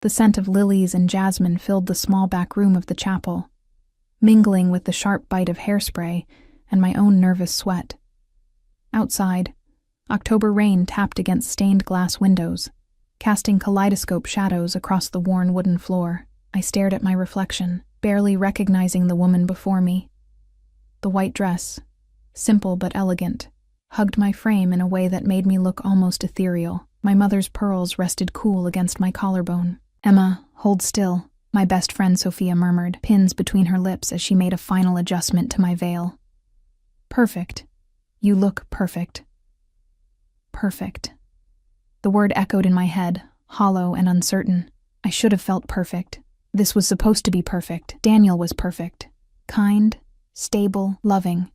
The scent of lilies and jasmine filled the small back room of the chapel, mingling with the sharp bite of hairspray and my own nervous sweat. Outside, October rain tapped against stained glass windows, casting kaleidoscope shadows across the worn wooden floor. I stared at my reflection, barely recognizing the woman before me. The white dress, simple but elegant, hugged my frame in a way that made me look almost ethereal. My mother's pearls rested cool against my collarbone. "Emma, hold still," my best friend Sophia murmured, pins between her lips as she made a final adjustment to my veil. "Perfect. You look perfect." Perfect. The word echoed in my head, hollow and uncertain. I should have felt perfect. This was supposed to be perfect. Daniel was perfect. Kind, stable, loving.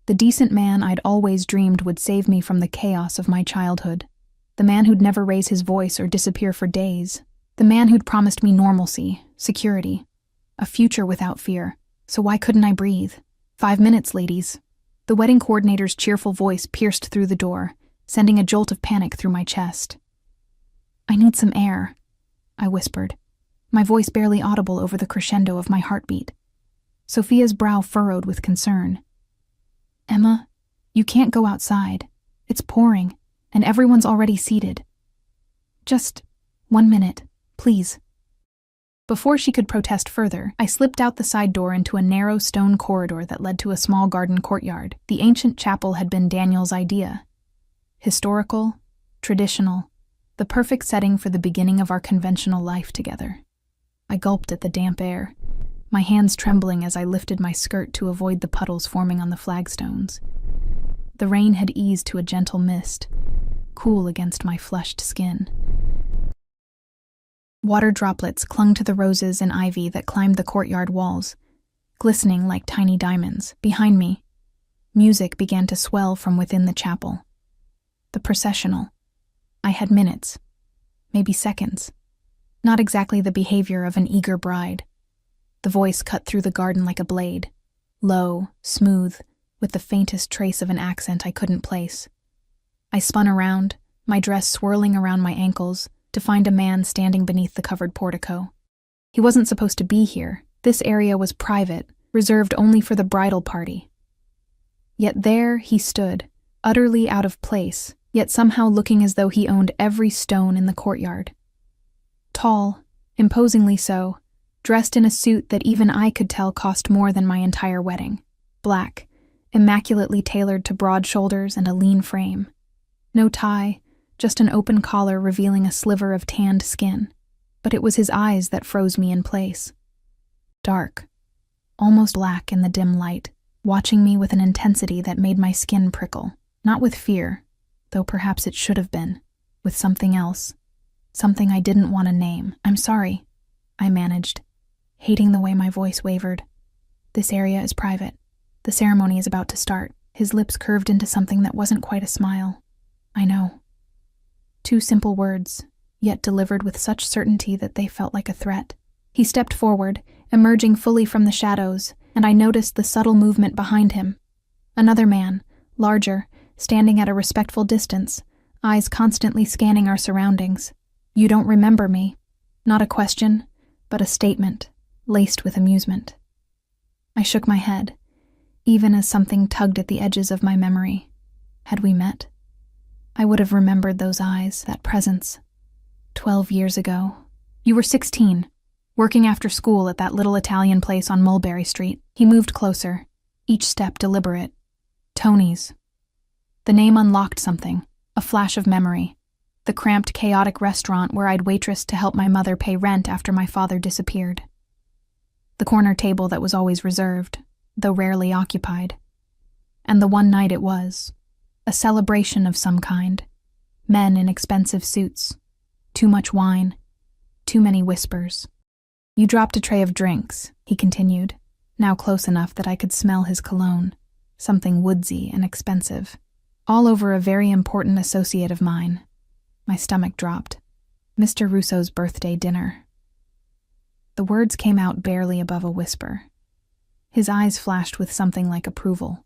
The decent man I'd always dreamed would save me from the chaos of my childhood. The man who'd never raise his voice or disappear for days. The man who'd promised me normalcy, security, a future without fear. So why couldn't I breathe? 5 minutes, ladies. The wedding coordinator's cheerful voice pierced through the door, sending a jolt of panic through my chest. "I need some air," I whispered, my voice barely audible over the crescendo of my heartbeat. Sophia's brow furrowed with concern. "Emma, you can't go outside. It's pouring, and everyone's already seated. Just 1 minute, please." Before she could protest further, I slipped out the side door into a narrow stone corridor that led to a small garden courtyard. The ancient chapel had been Daniel's idea. Historical, traditional, the perfect setting for the beginning of our conventional life together. I gulped at the damp air, my hands trembling as I lifted my skirt to avoid the puddles forming on the flagstones. The rain had eased to a gentle mist, cool against my flushed skin. Water droplets clung to the roses and ivy that climbed the courtyard walls, glistening like tiny diamonds. Behind me, music began to swell from within the chapel. The processional. I had minutes, maybe seconds. Not exactly the behavior of an eager bride. The voice cut through the garden like a blade, low, smooth, with the faintest trace of an accent I couldn't place. I spun around, my dress swirling around my ankles, to find a man standing beneath the covered portico. He wasn't supposed to be here. This area was private, reserved only for the bridal party. Yet there he stood, utterly out of place, yet somehow looking as though he owned every stone in the courtyard. Tall, imposingly so, dressed in a suit that even I could tell cost more than my entire wedding. Black, immaculately tailored to broad shoulders and a lean frame. No tie, just an open collar revealing a sliver of tanned skin. But it was his eyes that froze me in place. Dark, almost black in the dim light, watching me with an intensity that made my skin prickle. Not with fear, though perhaps it should have been, with something else. Something I didn't want to name. "I'm sorry," I managed, hating the way my voice wavered. "This area is private. The ceremony is about to start." His lips curved into something that wasn't quite a smile. "I know." 2 simple words, yet delivered with such certainty that they felt like a threat. He stepped forward, emerging fully from the shadows, and I noticed the subtle movement behind him. Another man, larger, standing at a respectful distance, eyes constantly scanning our surroundings. "You don't remember me." Not a question, but a statement, laced with amusement. I shook my head, even as something tugged at the edges of my memory. Had we met? I would have remembered those eyes, that presence. 12 years ago. "You were 16, working after school at that little Italian place on Mulberry Street." He moved closer, each step deliberate. "Tony's." The name unlocked something, a flash of memory. The cramped, chaotic restaurant where I'd waitressed to help my mother pay rent after my father disappeared. The corner table that was always reserved, though rarely occupied. And the one night it was. A celebration of some kind. Men in expensive suits. Too much wine. Too many whispers. "You dropped a tray of drinks," he continued, now close enough that I could smell his cologne, something woodsy and expensive, all over a very important associate of mine. My stomach dropped. Mr. Russo's birthday dinner. The words came out barely above a whisper. His eyes flashed with something like approval.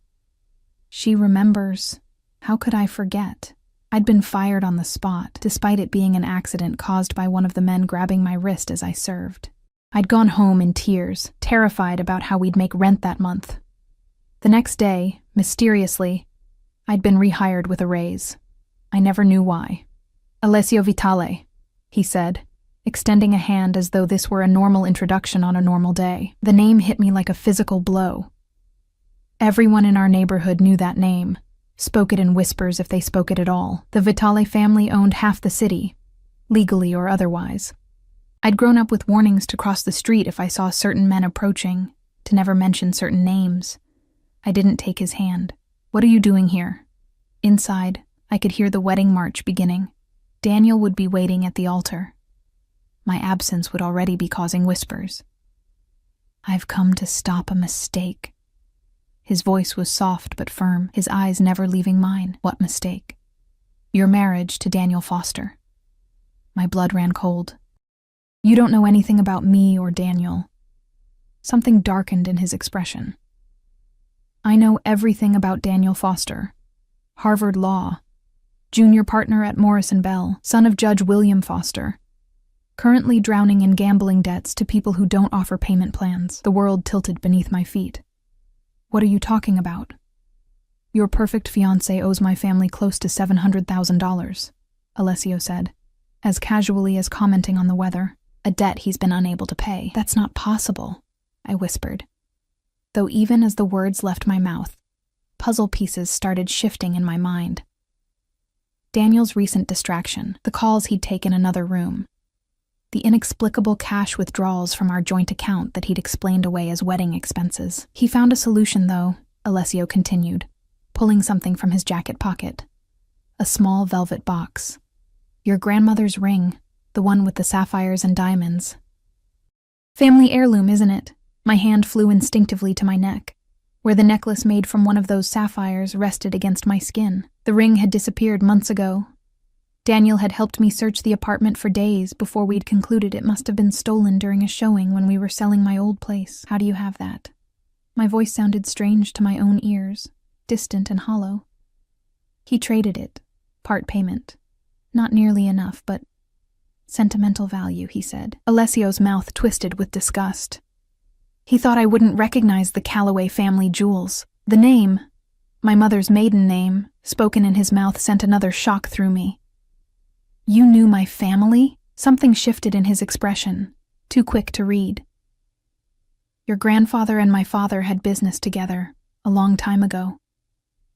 "She remembers. How could I forget?" I'd been fired on the spot, despite it being an accident caused by one of the men grabbing my wrist as I served. I'd gone home in tears, terrified about how we'd make rent that month. The next day, mysteriously, I'd been rehired with a raise. I never knew why. "Alessio Vitale," he said, extending a hand as though this were a normal introduction on a normal day. The name hit me like a physical blow. Everyone in our neighborhood knew that name, spoke it in whispers if they spoke it at all. The Vitale family owned half the city, legally or otherwise. I'd grown up with warnings to cross the street if I saw certain men approaching, to never mention certain names. I didn't take his hand. "What are you doing here?" Inside, I could hear the wedding march beginning. Daniel would be waiting at the altar. My absence would already be causing whispers. "I've come to stop a mistake." His voice was soft but firm, his eyes never leaving mine. "What mistake?" "Your marriage to Daniel Foster." My blood ran cold. "You don't know anything about me or Daniel." Something darkened in his expression. "I know everything about Daniel Foster. Harvard Law. Junior partner at Morris & Bell, son of Judge William Foster. Currently drowning in gambling debts to people who don't offer payment plans. The world tilted beneath my feet. "What are you talking about?" "Your perfect fiancé owes my family close to $700,000, Alessio said, as casually as commenting on the weather. "A debt he's been unable to pay." "That's not possible," I whispered. Though even as the words left my mouth, puzzle pieces started shifting in my mind. Daniel's recent distraction, the calls he'd take in another room, the inexplicable cash withdrawals from our joint account that he'd explained away as wedding expenses. "He found a solution, though," Alessio continued, pulling something from his jacket pocket. "A small velvet box. Your grandmother's ring, the one with the sapphires and diamonds. Family heirloom, isn't it?" My hand flew instinctively to my neck, where the necklace made from one of those sapphires rested against my skin. The ring had disappeared months ago. Daniel had helped me search the apartment for days before we'd concluded it must have been stolen during a showing when we were selling my old place. "How do you have that?" My voice sounded strange to my own ears, distant and hollow. "He traded it, part payment. Not nearly enough, but sentimental value," he said. Alessio's mouth twisted with disgust. He thought I wouldn't recognize the Calloway family jewels. The name, my mother's maiden name, spoken in his mouth sent another shock through me. "You knew my family?" Something shifted in his expression, too quick to read. "Your grandfather and my father had business together, a long time ago.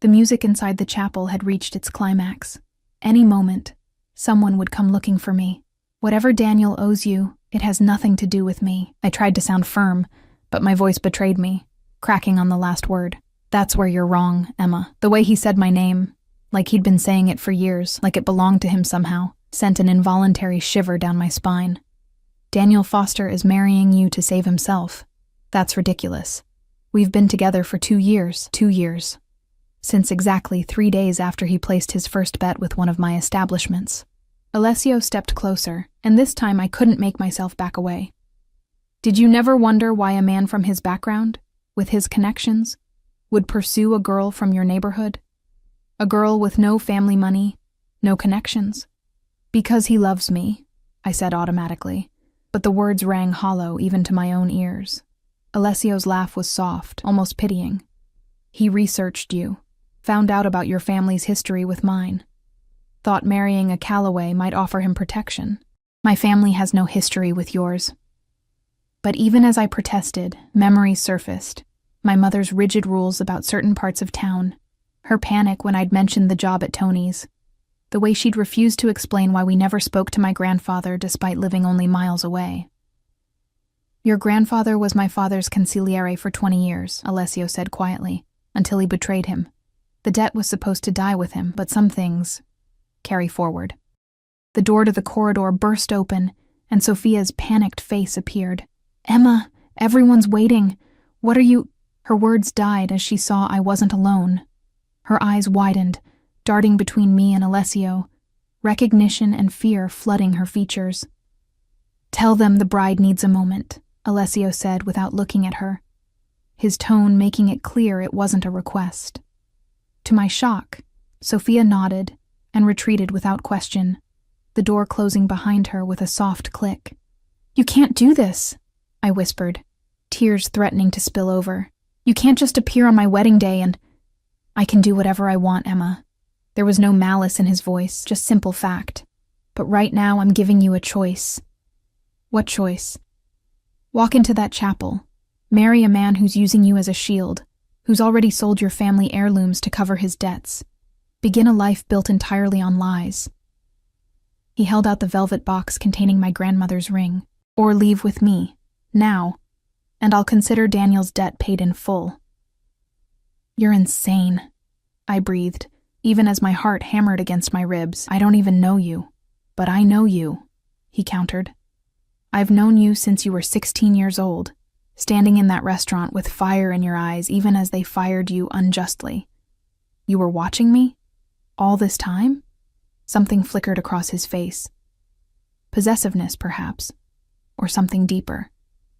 The music inside the chapel had reached its climax. Any moment, someone would come looking for me. Whatever Daniel owes you, it has nothing to do with me." I tried to sound firm, but my voice betrayed me, cracking on the last word. "That's where you're wrong, Emma." The way he said my name, like he'd been saying it for years, like it belonged to him somehow, sent an involuntary shiver down my spine. "Daniel Foster is marrying you to save himself. That's ridiculous. We've been together for 2 years. 2 years. Since exactly 3 days after he placed his first bet with one of my establishments." Alessio stepped closer, and this time I couldn't make myself back away. "Did you never wonder why a man from his background, with his connections, would pursue a girl from your neighborhood? A girl with no family money, no connections?" "Because he loves me," I said automatically, but the words rang hollow even to my own ears. Alessio's laugh was soft, almost pitying. "He researched you, found out about your family's history with mine. Thought marrying a Calloway might offer him protection. My family has no history with yours." But even as I protested, memories surfaced. My mother's rigid rules about certain parts of town, her panic when I'd mentioned the job at Tony's, the way she'd refused to explain why we never spoke to my grandfather despite living only miles away. "Your grandfather was my father's consigliere for 20 years, Alessio said quietly, until he betrayed him. The debt was supposed to die with him, but some things carry forward." The door to the corridor burst open, and Sophia's panicked face appeared. "Emma, everyone's waiting. What are you—" Her words died as she saw I wasn't alone. Her eyes widened, darting between me and Alessio, recognition and fear flooding her features. "Tell them the bride needs a moment," Alessio said without looking at her, his tone making it clear it wasn't a request. To my shock, Sophia nodded, and retreated without question, the door closing behind her with a soft click. "You can't do this," I whispered, tears threatening to spill over. "You can't just appear on my wedding day and—" "I can do whatever I want, Emma." There was no malice in his voice, just simple fact. "But right now I'm giving you a choice." "What choice?" "Walk into that chapel. Marry a man who's using you as a shield, who's already sold your family heirlooms to cover his debts. Begin a life built entirely on lies." He held out the velvet box containing my grandmother's ring. "Or leave with me, now, and I'll consider Daniel's debt paid in full." "You're insane," I breathed, even as my heart hammered against my ribs. "I don't even know you." "But I know you," he countered. "I've known you since you were 16 years old, standing in that restaurant with fire in your eyes even as they fired you unjustly. You were watching me? All this time?" Something flickered across his face. Possessiveness, perhaps, or something deeper.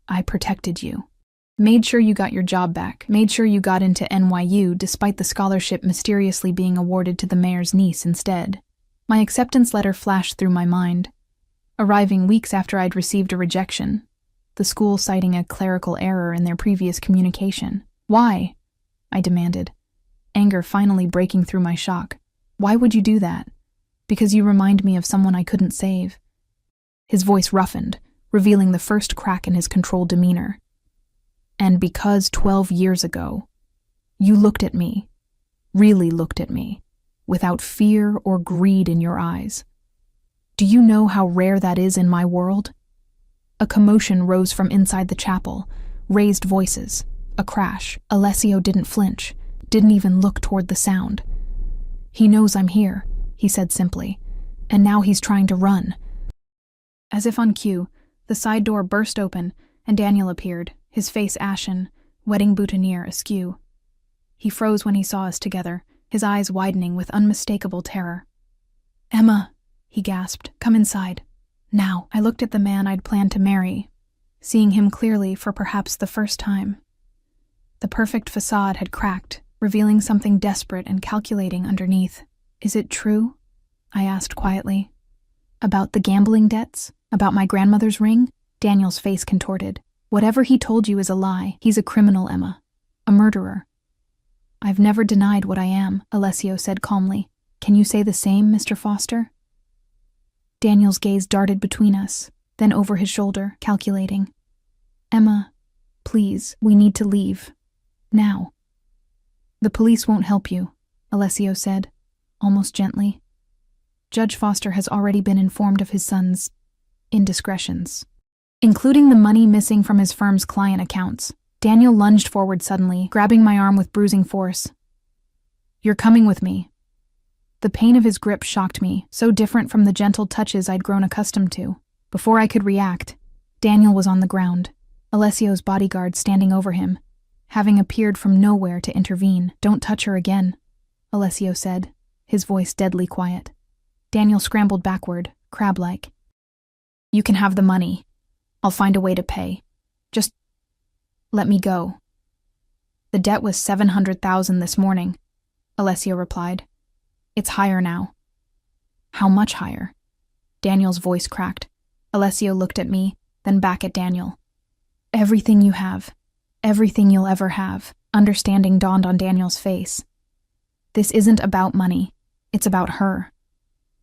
"I protected you. Made sure you got your job back, made sure you got into NYU despite the scholarship mysteriously being awarded to the mayor's niece instead." My acceptance letter flashed through my mind, arriving weeks after I'd received a rejection, the school citing a clerical error in their previous communication. "Why?" I demanded, anger finally breaking through my shock. "Why would you do that?" "Because you remind me of someone I couldn't save." His voice roughened, revealing the first crack in his controlled demeanor. "And because 12 years ago, you looked at me, really looked at me, without fear or greed in your eyes. Do you know how rare that is in my world?" A commotion rose from inside the chapel, raised voices, a crash. Alessio didn't flinch, didn't even look toward the sound. "He knows I'm here," he said simply, "and now he's trying to run." As if on cue, the side door burst open, and Daniel appeared, his face ashen, wedding boutonniere askew. He froze when he saw us together, his eyes widening with unmistakable terror. "Emma," he gasped, "come inside. Now." I looked at the man I'd planned to marry, seeing him clearly for perhaps the first time. The perfect facade had cracked, revealing something desperate and calculating underneath. "Is it true?" I asked quietly. "About the gambling debts? About my grandmother's ring?" Daniel's face contorted. "Whatever he told you is a lie. He's a criminal, Emma. A murderer." "I've never denied what I am," Alessio said calmly. "Can you say the same, Mr. Foster?" Daniel's gaze darted between us, then over his shoulder, calculating. "Emma, please, we need to leave. Now." "The police won't help you," Alessio said, almost gently. "Judge Foster has already been informed of his son's indiscretions, including the money missing from his firm's client accounts." Daniel lunged forward suddenly, grabbing my arm with bruising force. "You're coming with me." The pain of his grip shocked me, so different from the gentle touches I'd grown accustomed to. Before I could react, Daniel was on the ground, Alessio's bodyguard standing over him, having appeared from nowhere to intervene. "Don't touch her again," Alessio said, his voice deadly quiet. Daniel scrambled backward, crab-like. "You can have the money. I'll find a way to pay. Just let me go." "The debt was $700,000 this morning," Alessio replied. "It's higher now." "How much higher?" Daniel's voice cracked. Alessio looked at me, then back at Daniel. "Everything you have. Everything you'll ever have." Understanding dawned on Daniel's face. "This isn't about money. It's about her."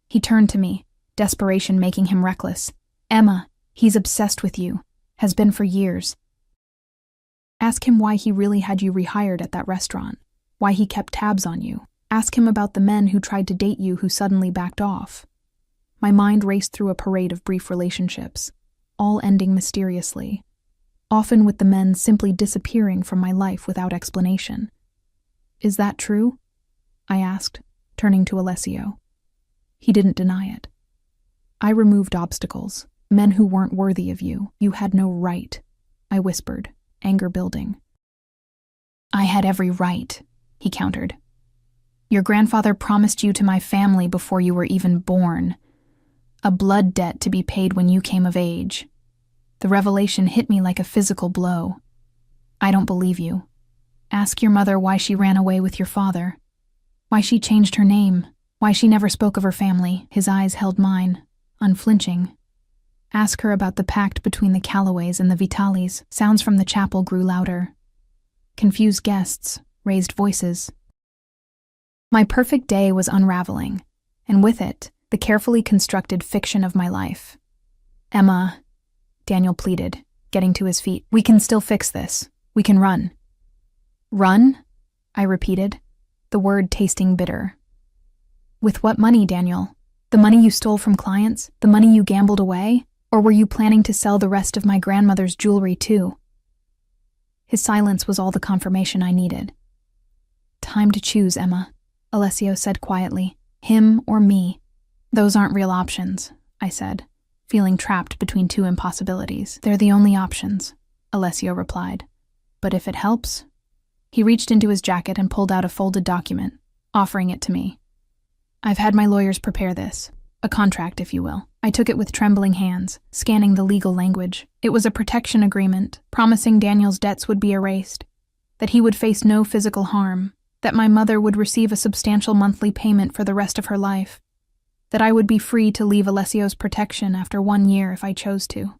He turned to me, desperation making him reckless. "Emma, he's obsessed with you. Has been for years. Ask him why he really had you rehired at that restaurant. Why he kept tabs on you. Ask him about the men who tried to date you who suddenly backed off." My mind raced through a parade of brief relationships, all ending mysteriously, often with the men simply disappearing from my life without explanation. "Is that true?" I asked, turning to Alessio. He didn't deny it. "I removed obstacles, men who weren't worthy of you. You had no right," I whispered, anger building. "I had every right," he countered. "Your grandfather promised you to my family before you were even born. A blood debt to be paid when you came of age." The revelation hit me like a physical blow. "I don't believe you. Ask your mother why she ran away with your father. Why she changed her name. Why she never spoke of her family. His eyes held mine, unflinching. Ask her about the pact between the Callaways and the Vitalis. Sounds from the chapel grew louder. Confused guests, raised voices. My perfect day was unraveling, and with it, the carefully constructed fiction of my life. Emma, Daniel pleaded, getting to his feet. We can still fix this. We can run. Run? I repeated, the word tasting bitter. With what money, Daniel? The money you stole from clients? The money you gambled away? Or were you planning to sell the rest of my grandmother's jewelry too? His silence was all the confirmation I needed. Time to choose, Emma, Alessio said quietly. Him or me. Those aren't real options, I said, feeling trapped between two impossibilities. They're the only options, Alessio replied. But if it helps... He reached into his jacket and pulled out a folded document, offering it to me. I've had my lawyers prepare this. A contract, if you will. I took it with trembling hands, scanning the legal language. It was a protection agreement, promising Daniel's debts would be erased, that he would face no physical harm, that my mother would receive a substantial monthly payment for the rest of her life, that I would be free to leave Alessio's protection after 1 year if I chose to.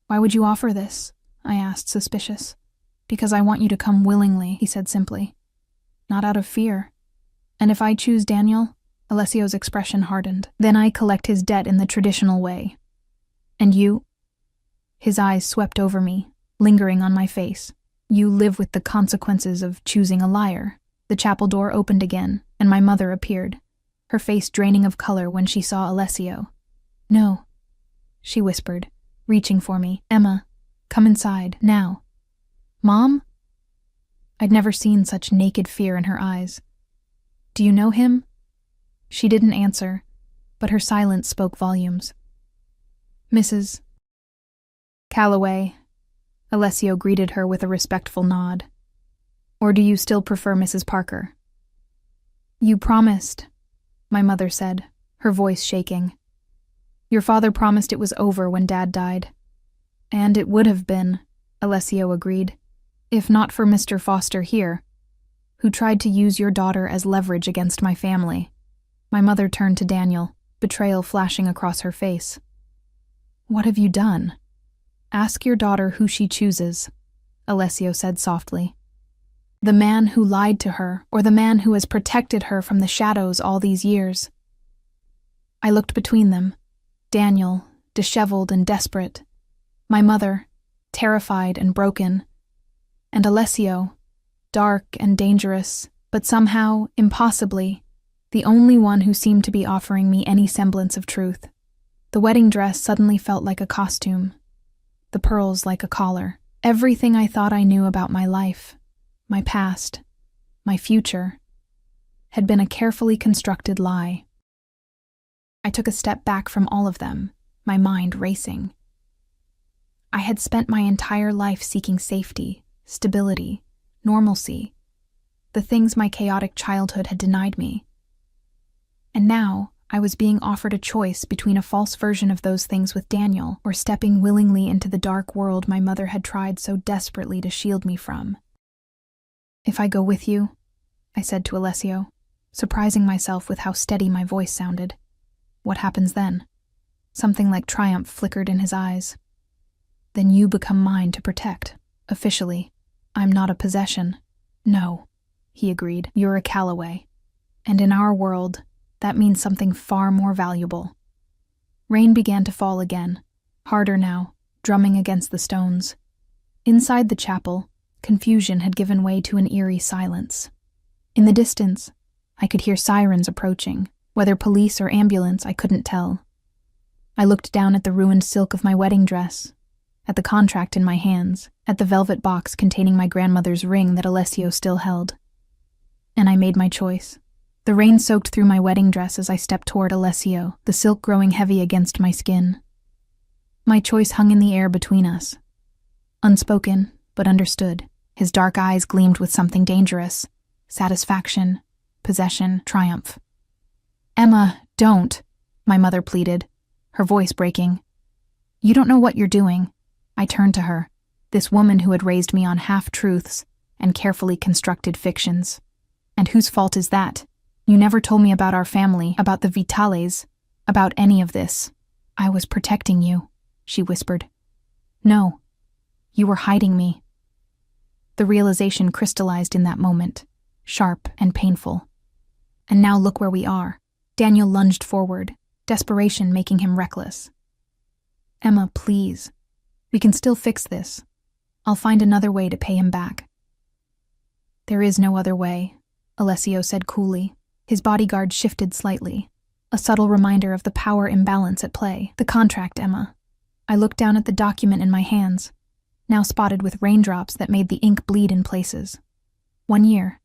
Why would you offer this? I asked, suspicious. Because I want you to come willingly, he said simply. Not out of fear. And if I choose Daniel, Alessio's expression hardened, then I collect his debt in the traditional way. And you? His eyes swept over me, lingering on my face. You live with the consequences of choosing a liar. The chapel door opened again, and my mother appeared, her face draining of color when she saw Alessio. No, she whispered, reaching for me. Emma, come inside, now. Mom? I'd never seen such naked fear in her eyes. Do you know him? She didn't answer, but her silence spoke volumes. Mrs. Calloway, Alessio greeted her with a respectful nod. Or do you still prefer Mrs. Parker? You promised, my mother said, her voice shaking. Your father promised it was over when Dad died. And it would have been, Alessio agreed, if not for Mr. Foster here, who tried to use your daughter as leverage against my family. My mother turned to Daniel, betrayal flashing across her face. What have you done? Ask your daughter who she chooses, Alessio said softly. The man who lied to her, or the man who has protected her from the shadows all these years. I looked between them, Daniel, disheveled and desperate, my mother, terrified and broken, and Alessio, dark and dangerous, but somehow, impossibly, the only one who seemed to be offering me any semblance of truth. The wedding dress suddenly felt like a costume, the pearls like a collar. Everything I thought I knew about my life, my past, my future, had been a carefully constructed lie. I took a step back from all of them, my mind racing. I had spent my entire life seeking safety, stability, normalcy, the things my chaotic childhood had denied me. And now, I was being offered a choice between a false version of those things with Daniel or stepping willingly into the dark world my mother had tried so desperately to shield me from. If I go with you, I said to Alessio, surprising myself with how steady my voice sounded. What happens then? Something like triumph flickered in his eyes. Then you become mine to protect, officially. I'm not a possession. No, he agreed, you're a Calloway. And in our world, that means something far more valuable. Rain began to fall again, harder now, drumming against the stones. Inside the chapel, confusion had given way to an eerie silence. In the distance, I could hear sirens approaching. Whether police or ambulance, I couldn't tell. I looked down at the ruined silk of my wedding dress, at the contract in my hands, at the velvet box containing my grandmother's ring that Alessio still held. And I made my choice. The rain soaked through my wedding dress as I stepped toward Alessio, the silk growing heavy against my skin. My choice hung in the air between us. Unspoken, but understood, his dark eyes gleamed with something dangerous. Satisfaction, possession, triumph. Emma, don't, my mother pleaded, her voice breaking. You don't know what you're doing. I turned to her, this woman who had raised me on half-truths and carefully constructed fictions. And whose fault is that? You never told me about our family, about the Vitales, about any of this. I was protecting you, she whispered. No, you were hiding me. The realization crystallized in that moment, sharp and painful. And now look where we are. Daniel lunged forward, desperation making him reckless. Emma, please. We can still fix this. I'll find another way to pay him back. There is no other way, Alessio said coolly. His bodyguard shifted slightly, a subtle reminder of the power imbalance at play. The contract, Emma. I looked down at the document in my hands, now spotted with raindrops that made the ink bleed in places. 1 year.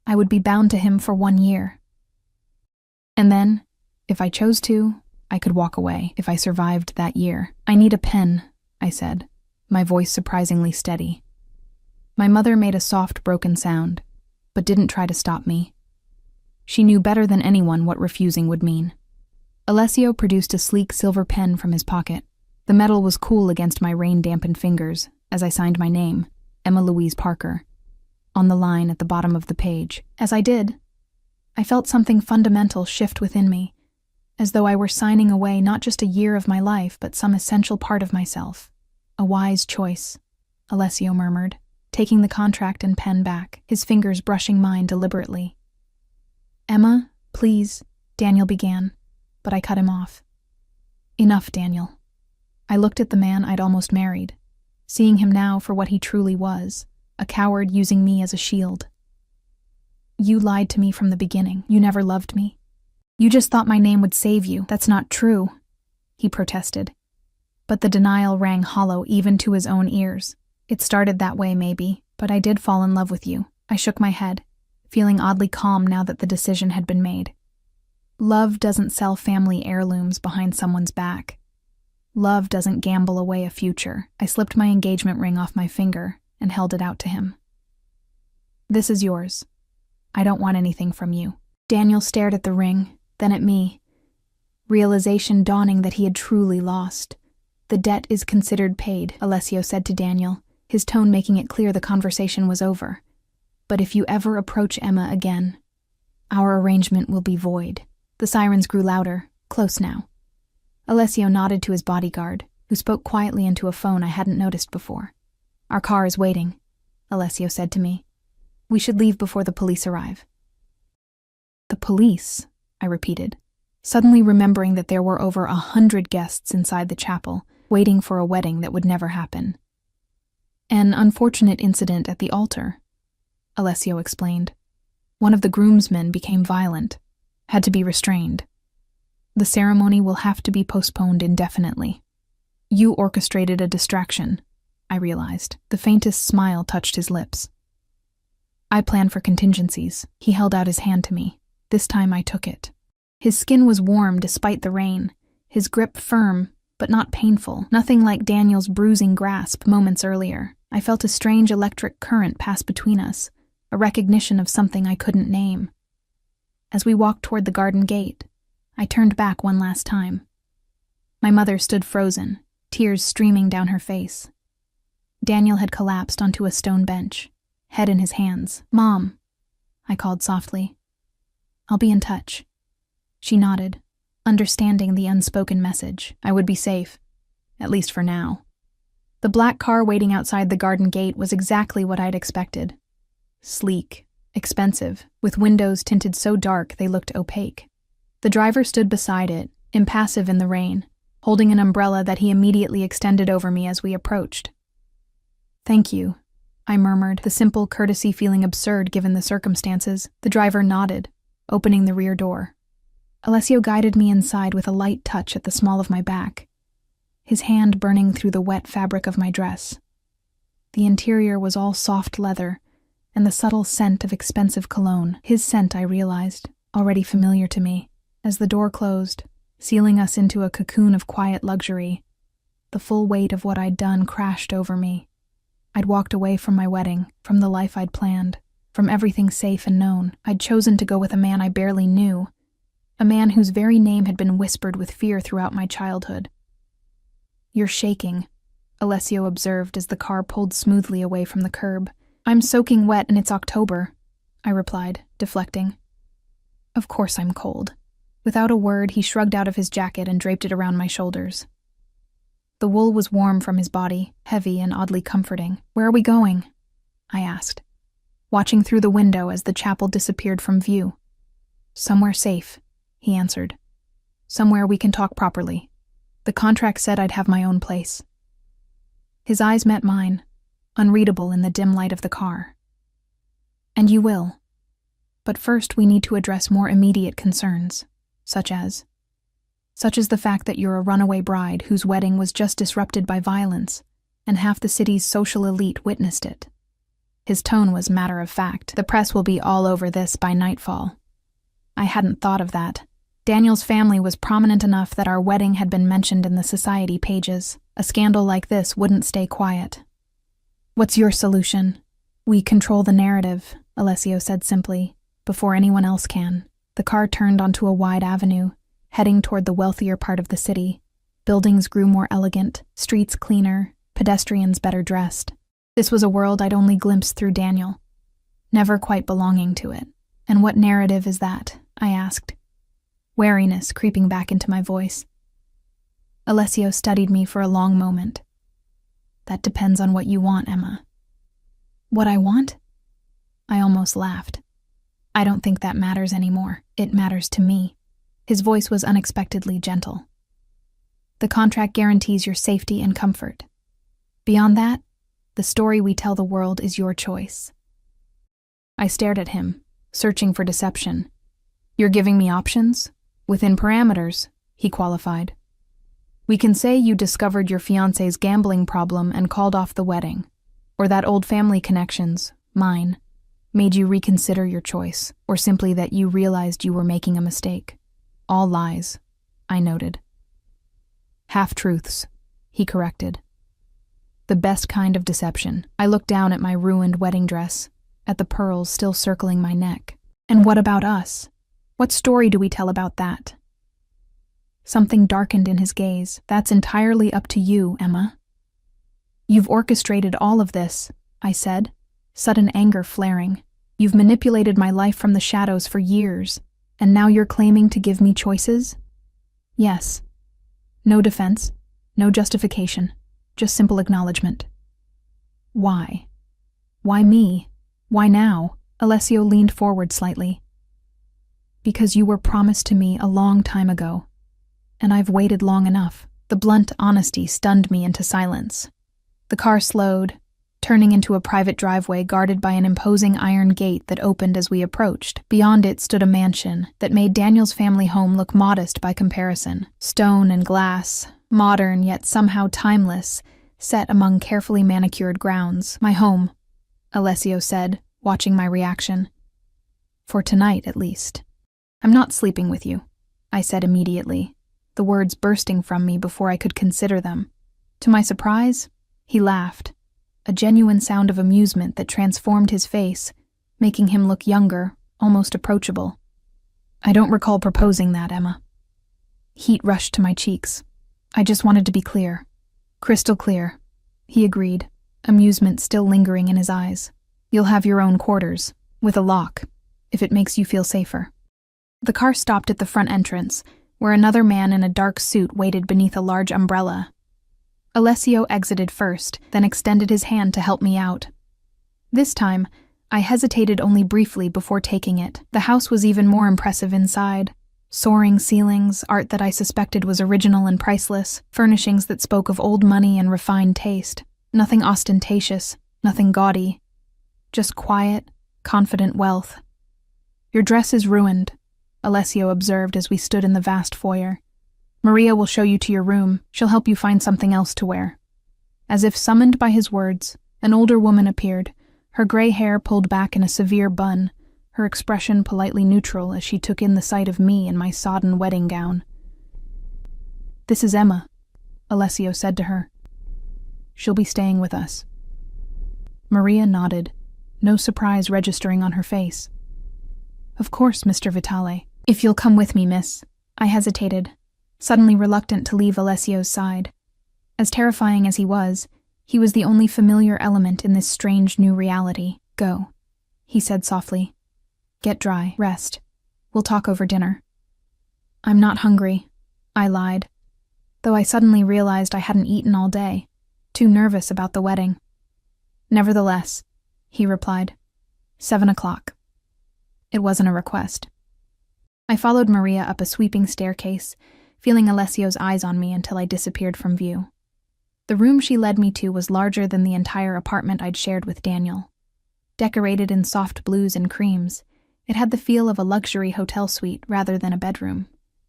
I would be bound to him for 1 year. And then, if I chose to, I could walk away if I survived that year. I need a pen, I said, my voice surprisingly steady. My mother made a soft, broken sound, but didn't try to stop me. She knew better than anyone what refusing would mean. Alessio produced a sleek silver pen from his pocket. The metal was cool against my rain-dampened fingers as I signed my name, Emma Louise Parker, on the line at the bottom of the page. As I did, I felt something fundamental shift within me, as though I were signing away not just a year of my life, but some essential part of myself. A wise choice, Alessio murmured, taking the contract and pen back, his fingers brushing mine deliberately. Emma, please, Daniel began, but I cut him off. Enough, Daniel. I looked at the man I'd almost married, seeing him now for what he truly was, a coward using me as a shield. You lied to me from the beginning. You never loved me. You just thought my name would save you. That's not true, he protested. But the denial rang hollow even to his own ears. It started that way, maybe, but I did fall in love with you. I shook my head, feeling oddly calm now that the decision had been made. Love doesn't sell family heirlooms behind someone's back. Love doesn't gamble away a future. I slipped my engagement ring off my finger and held it out to him. This is yours. I don't want anything from you. Daniel stared at the ring, then at me, realization dawning that he had truly lost. The debt is considered paid, Alessio said to Daniel, his tone making it clear the conversation was over. But if you ever approach Emma again, our arrangement will be void. The sirens grew louder, close now. Alessio nodded to his bodyguard, who spoke quietly into a phone I hadn't noticed before. Our car is waiting, Alessio said to me. We should leave before the police arrive. The police, I repeated, suddenly remembering that there were over 100 guests inside the chapel, waiting for a wedding that would never happen. An unfortunate incident at the altar, Alessio explained. One of the groomsmen became violent, had to be restrained. The ceremony will have to be postponed indefinitely. You orchestrated a distraction, I realized. The faintest smile touched his lips. I plan for contingencies. He held out his hand to me. This time I took it. His skin was warm despite the rain, his grip firm, but not painful, nothing like Daniel's bruising grasp moments earlier. I felt a strange electric current pass between us, a recognition of something I couldn't name. As we walked toward the garden gate, I turned back one last time. My mother stood frozen, tears streaming down her face. Daniel had collapsed onto a stone bench, head in his hands. Mom, I called softly. I'll be in touch. She nodded, understanding the unspoken message. I would be safe, at least for now. The black car waiting outside the garden gate was exactly what I'd expected. Sleek, expensive, with windows tinted so dark they looked opaque. The driver stood beside it, impassive in the rain, holding an umbrella that he immediately extended over me as we approached. Thank you, I murmured, the simple courtesy feeling absurd given the circumstances. The driver nodded, opening the rear door. Alessio guided me inside with a light touch at the small of my back, his hand burning through the wet fabric of my dress. The interior was all soft leather, and the subtle scent of expensive cologne, his scent, I realized, already familiar to me. As the door closed, sealing us into a cocoon of quiet luxury, the full weight of what I'd done crashed over me. I'd walked away from my wedding, from the life I'd planned, from everything safe and known. I'd chosen to go with a man I barely knew, a man whose very name had been whispered with fear throughout my childhood. You're shaking, Alessio observed as the car pulled smoothly away from the curb. I'm soaking wet and it's October, I replied, deflecting. Of course I'm cold. Without a word, he shrugged out of his jacket and draped it around my shoulders. The wool was warm from his body, heavy and oddly comforting. Where are we going? I asked, watching through the window as the chapel disappeared from view. Somewhere safe, he answered. Somewhere we can talk properly. The contract said I'd have my own place. His eyes met mine, unreadable in the dim light of the car. And you will. But first we need to address more immediate concerns, such as the fact that you're a runaway bride whose wedding was just disrupted by violence, and half the city's social elite witnessed it. His tone was matter of fact. The press will be all over this by nightfall. I hadn't thought of that. Daniel's family was prominent enough that our wedding had been mentioned in the society pages. A scandal like this wouldn't stay quiet. What's your solution? We control the narrative, Alessio said simply, before anyone else can. The car turned onto a wide avenue, heading toward the wealthier part of the city. Buildings grew more elegant, streets cleaner, pedestrians better dressed. This was a world I'd only glimpsed through Daniel, never quite belonging to it. And what narrative is that? I asked, wariness creeping back into my voice. Alessio studied me for a long moment. That depends on what you want, Emma. What I want? I almost laughed. I don't think that matters anymore. It matters to me. His voice was unexpectedly gentle. The contract guarantees your safety and comfort. Beyond that, the story we tell the world is your choice. I stared at him, searching for deception. You're giving me options? Within parameters, he qualified. We can say you discovered your fiancé's gambling problem and called off the wedding, or that old family connections, mine, made you reconsider your choice, or simply that you realized you were making a mistake. All lies, I noted. Half-truths, he corrected. The best kind of deception. I looked down at my ruined wedding dress, at the pearls still circling my neck. And what about us? What story do we tell about that? Something darkened in his gaze. That's entirely up to you, Emma. You've orchestrated all of this, I said, sudden anger flaring. You've manipulated my life from the shadows for years, and now you're claiming to give me choices? Yes. No defense, no justification, just simple acknowledgement. Why? Why me? Why now? Alessio leaned forward slightly. Because you were promised to me a long time ago, and I've waited long enough. The blunt honesty stunned me into silence. The car slowed, turning into a private driveway guarded by an imposing iron gate that opened as we approached. Beyond it stood a mansion that made Daniel's family home look modest by comparison. Stone and glass, modern yet somehow timeless, set among carefully manicured grounds. My home, Alessio said, watching my reaction. For tonight, at least. I'm not sleeping with you, I said immediately, the words bursting from me before I could consider them. To my surprise, he laughed, a genuine sound of amusement that transformed his face, making him look younger, almost approachable. I don't recall proposing that, Emma. Heat rushed to my cheeks. I just wanted to be clear. Crystal clear, he agreed, amusement still lingering in his eyes. You'll have your own quarters, with a lock, if it makes you feel safer. The car stopped at the front entrance, where another man in a dark suit waited beneath a large umbrella. Alessio exited first, then extended his hand to help me out. This time, I hesitated only briefly before taking it. The house was even more impressive inside. Soaring ceilings, art that I suspected was original and priceless, furnishings that spoke of old money and refined taste. Nothing ostentatious, nothing gaudy. Just quiet, confident wealth. Your dress is ruined, Alessio observed as we stood in the vast foyer. Maria will show you to your room. She'll help you find something else to wear. As if summoned by his words, an older woman appeared, her gray hair pulled back in a severe bun, her expression politely neutral as she took in the sight of me in my sodden wedding gown. This is Emma, Alessio said to her. She'll be staying with us. Maria nodded, no surprise registering on her face. Of course, Mr. Vitale. If you'll come with me, miss. I hesitated, suddenly reluctant to leave Alessio's side. As terrifying as he was the only familiar element in this strange new reality. Go, he said softly. Get dry, rest. We'll talk over dinner." "I'm not hungry," I lied, though I suddenly realized I hadn't eaten all day, too nervous about the wedding. "Nevertheless," he replied, 7 o'clock. It wasn't a request. I followed Maria up a sweeping staircase, feeling Alessio's eyes on me until I disappeared from view. The room she led me to was larger than the entire apartment I'd shared with Daniel. Decorated in soft blues and creams, it had the feel of a luxury hotel suite rather than a bedroom.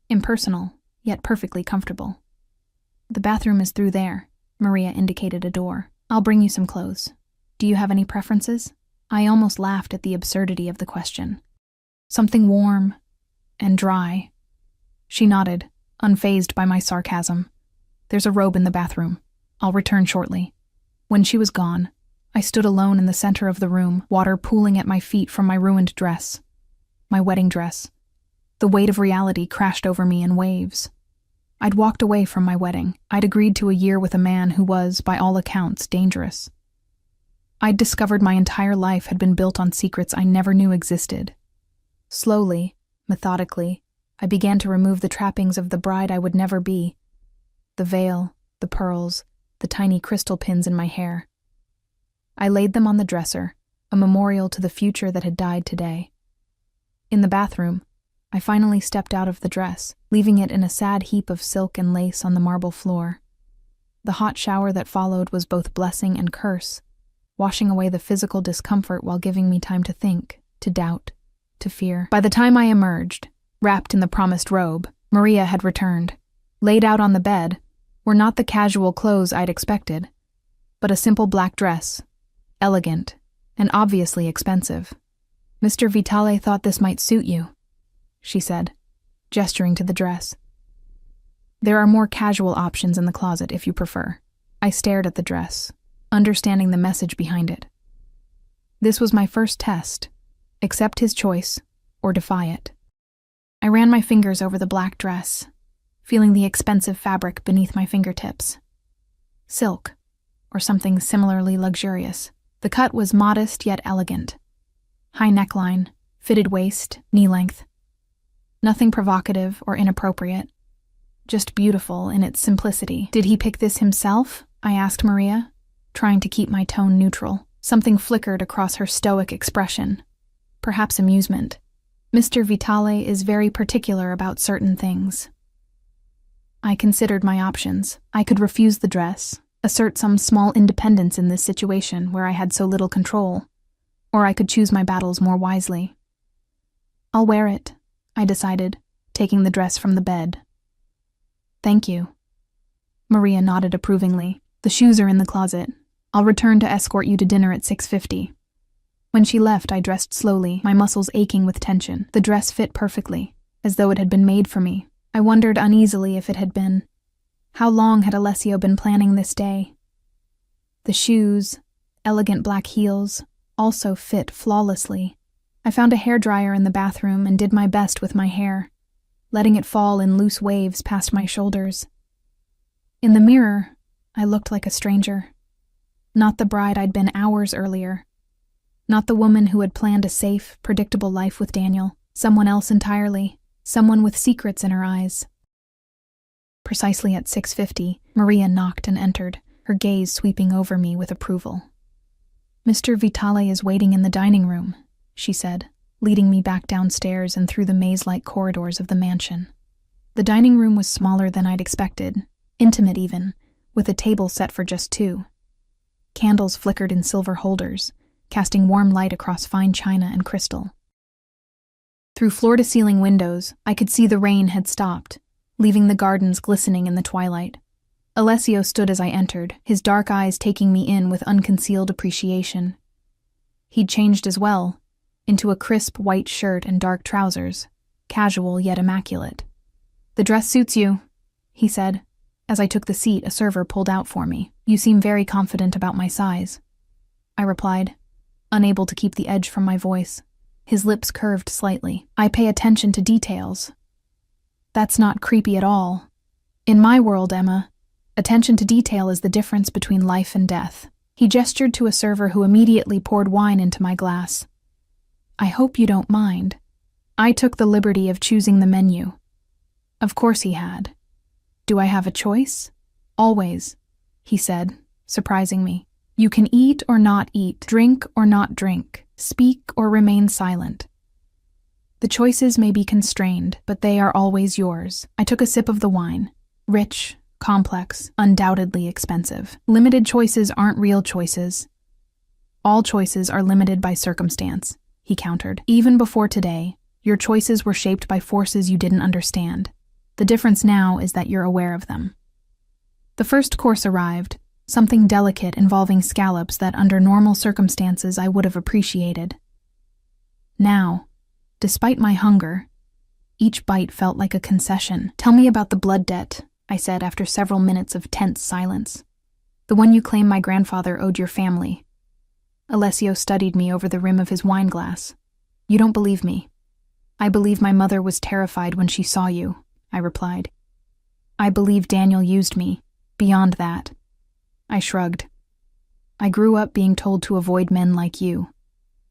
Impersonal, yet perfectly comfortable. "The bathroom is through there," Maria indicated a door. "I'll bring you some clothes. Do you have any preferences?" I almost laughed at the absurdity of the question. "Something warm and dry." She nodded, unfazed by my sarcasm. "There's a robe in the bathroom. I'll return shortly." When she was gone, I stood alone in the center of the room, water pooling at my feet from my ruined dress. My wedding dress. The weight of reality crashed over me in waves. I'd walked away from my wedding. I'd agreed to a year with a man who was, by all accounts, dangerous. I'd discovered my entire life had been built on secrets I never knew existed. Slowly, methodically, I began to remove the trappings of the bride I would never be. The veil, the pearls, the tiny crystal pins in my hair. I laid them on the dresser, a memorial to the future that had died today. In the bathroom, I finally stepped out of the dress, leaving it in a sad heap of silk and lace on the marble floor. The hot shower that followed was both blessing and curse, washing away the physical discomfort while giving me time to think, to doubt, to fear. By the time I emerged, wrapped in the promised robe, Maria had returned. Laid out on the bed were not the casual clothes I'd expected, but a simple black dress, elegant, and obviously expensive. "Mr. Vitale thought this might suit you," she said, gesturing to the dress. "There are more casual options in the closet if you prefer." I stared at the dress, understanding the message behind it. This was my first test. Accept his choice, or defy it. I ran my fingers over the black dress, feeling the expensive fabric beneath my fingertips. Silk, or something similarly luxurious. The cut was modest yet elegant. High neckline, fitted waist, knee length. Nothing provocative or inappropriate, just beautiful in its simplicity. "Did he pick this himself?" I asked Maria, trying to keep my tone neutral. Something flickered across her stoic expression. Perhaps amusement. "Mr. Vitale is very particular about certain things." I considered my options. I could refuse the dress, assert some small independence in this situation where I had so little control, or I could choose my battles more wisely. "I'll wear it," I decided, taking the dress from the bed. "Thank you." Maria nodded approvingly. "The shoes are in the closet. I'll return to escort you to dinner at 6:50. When she left, I dressed slowly, my muscles aching with tension. The dress fit perfectly, as though it had been made for me. I wondered uneasily if it had been. How long had Alessio been planning this day? The shoes, elegant black heels, also fit flawlessly. I found a hairdryer in the bathroom and did my best with my hair, letting it fall in loose waves past my shoulders. In the mirror, I looked like a stranger. Not the bride I'd been hours earlier. Not the woman who had planned a safe, predictable life with Daniel. Someone else entirely. Someone with secrets in her eyes. Precisely at 6:50, Maria knocked and entered, her gaze sweeping over me with approval. "Mr. Vitale is waiting in the dining room," she said, leading me back downstairs and through the maze-like corridors of the mansion. The dining room was smaller than I'd expected, intimate even, with a table set for just two. Candles flickered in silver holders, casting warm light across fine china and crystal. Through floor-to-ceiling windows, I could see the rain had stopped, leaving the gardens glistening in the twilight. Alessio stood as I entered, his dark eyes taking me in with unconcealed appreciation. He'd changed as well, into a crisp white shirt and dark trousers, casual yet immaculate. "The dress suits you," he said. As I took the seat a server pulled out for me. "You seem very confident about my size," I replied, unable to keep the edge from my voice. His lips curved slightly. "I pay attention to details." "That's not creepy at all. In my world, Emma, attention to detail is the difference between life and death." He gestured to a server who immediately poured wine into my glass. "I hope you don't mind." I took the liberty of choosing the menu. Of course he had. Do I have a choice? Always, he said, surprising me. You can eat or not eat, drink or not drink, speak or remain silent. The choices may be constrained, but they are always yours. I took a sip of the wine. Rich, complex, undoubtedly expensive. Limited choices aren't real choices. All choices are limited by circumstance, he countered. Even before today, your choices were shaped by forces you didn't understand. The difference now is that you're aware of them. The first course arrived, something delicate involving scallops that under normal circumstances I would have appreciated. Now, despite my hunger, each bite felt like a concession. Tell me about the blood debt, I said after several minutes of tense silence. The one you claim my grandfather owed your family. Alessio studied me over the rim of his wine glass. You don't believe me. I believe my mother was terrified when she saw you, I replied. I believe Daniel used me. Beyond that. I shrugged. I grew up being told to avoid men like you.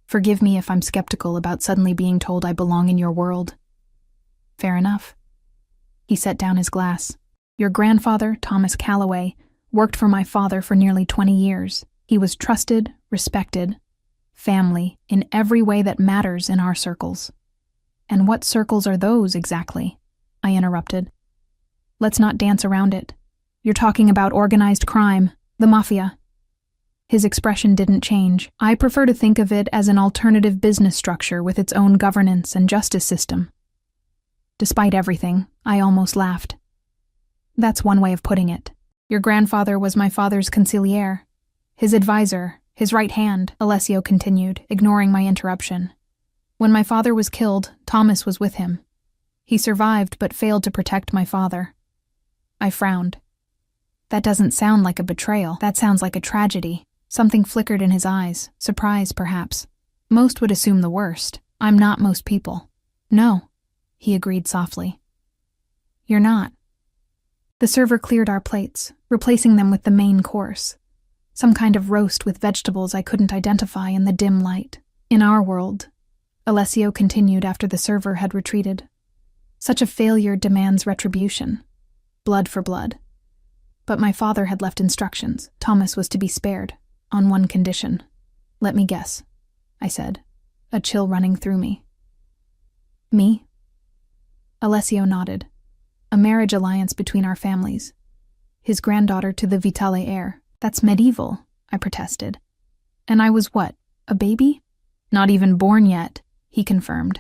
Forgive me if I'm skeptical about suddenly being told I belong in your world. Fair enough. He set down his glass. Your grandfather, Thomas Calloway, worked for my father for nearly 20 years. He was trusted, respected, family, in every way that matters in our circles. And what circles are those exactly? I interrupted. Let's not dance around it. You're talking about organized crime, the Mafia. His expression didn't change. I prefer to think of it as an alternative business structure with its own governance and justice system. Despite everything, I almost laughed. That's one way of putting it. Your grandfather was my father's consigliere, his advisor, his right hand, Alessio continued, ignoring my interruption. When my father was killed, Thomas was with him. He survived but failed to protect my father. I frowned. That doesn't sound like a betrayal. That sounds like a tragedy. Something flickered in his eyes, surprise perhaps. Most would assume the worst. I'm not most people. No, he agreed softly. You're not. The server cleared our plates, replacing them with the main course. Some kind of roast with vegetables I couldn't identify in the dim light. In our world, Alessio continued after the server had retreated. Such a failure demands retribution. Blood for blood. But my father had left instructions. Thomas was to be spared, on one condition. Let me guess, I said, a chill running through me. Me? Alessio nodded. A marriage alliance between our families. His granddaughter to the Vitale heir. That's medieval, I protested. And I was what, a baby? Not even born yet, he confirmed.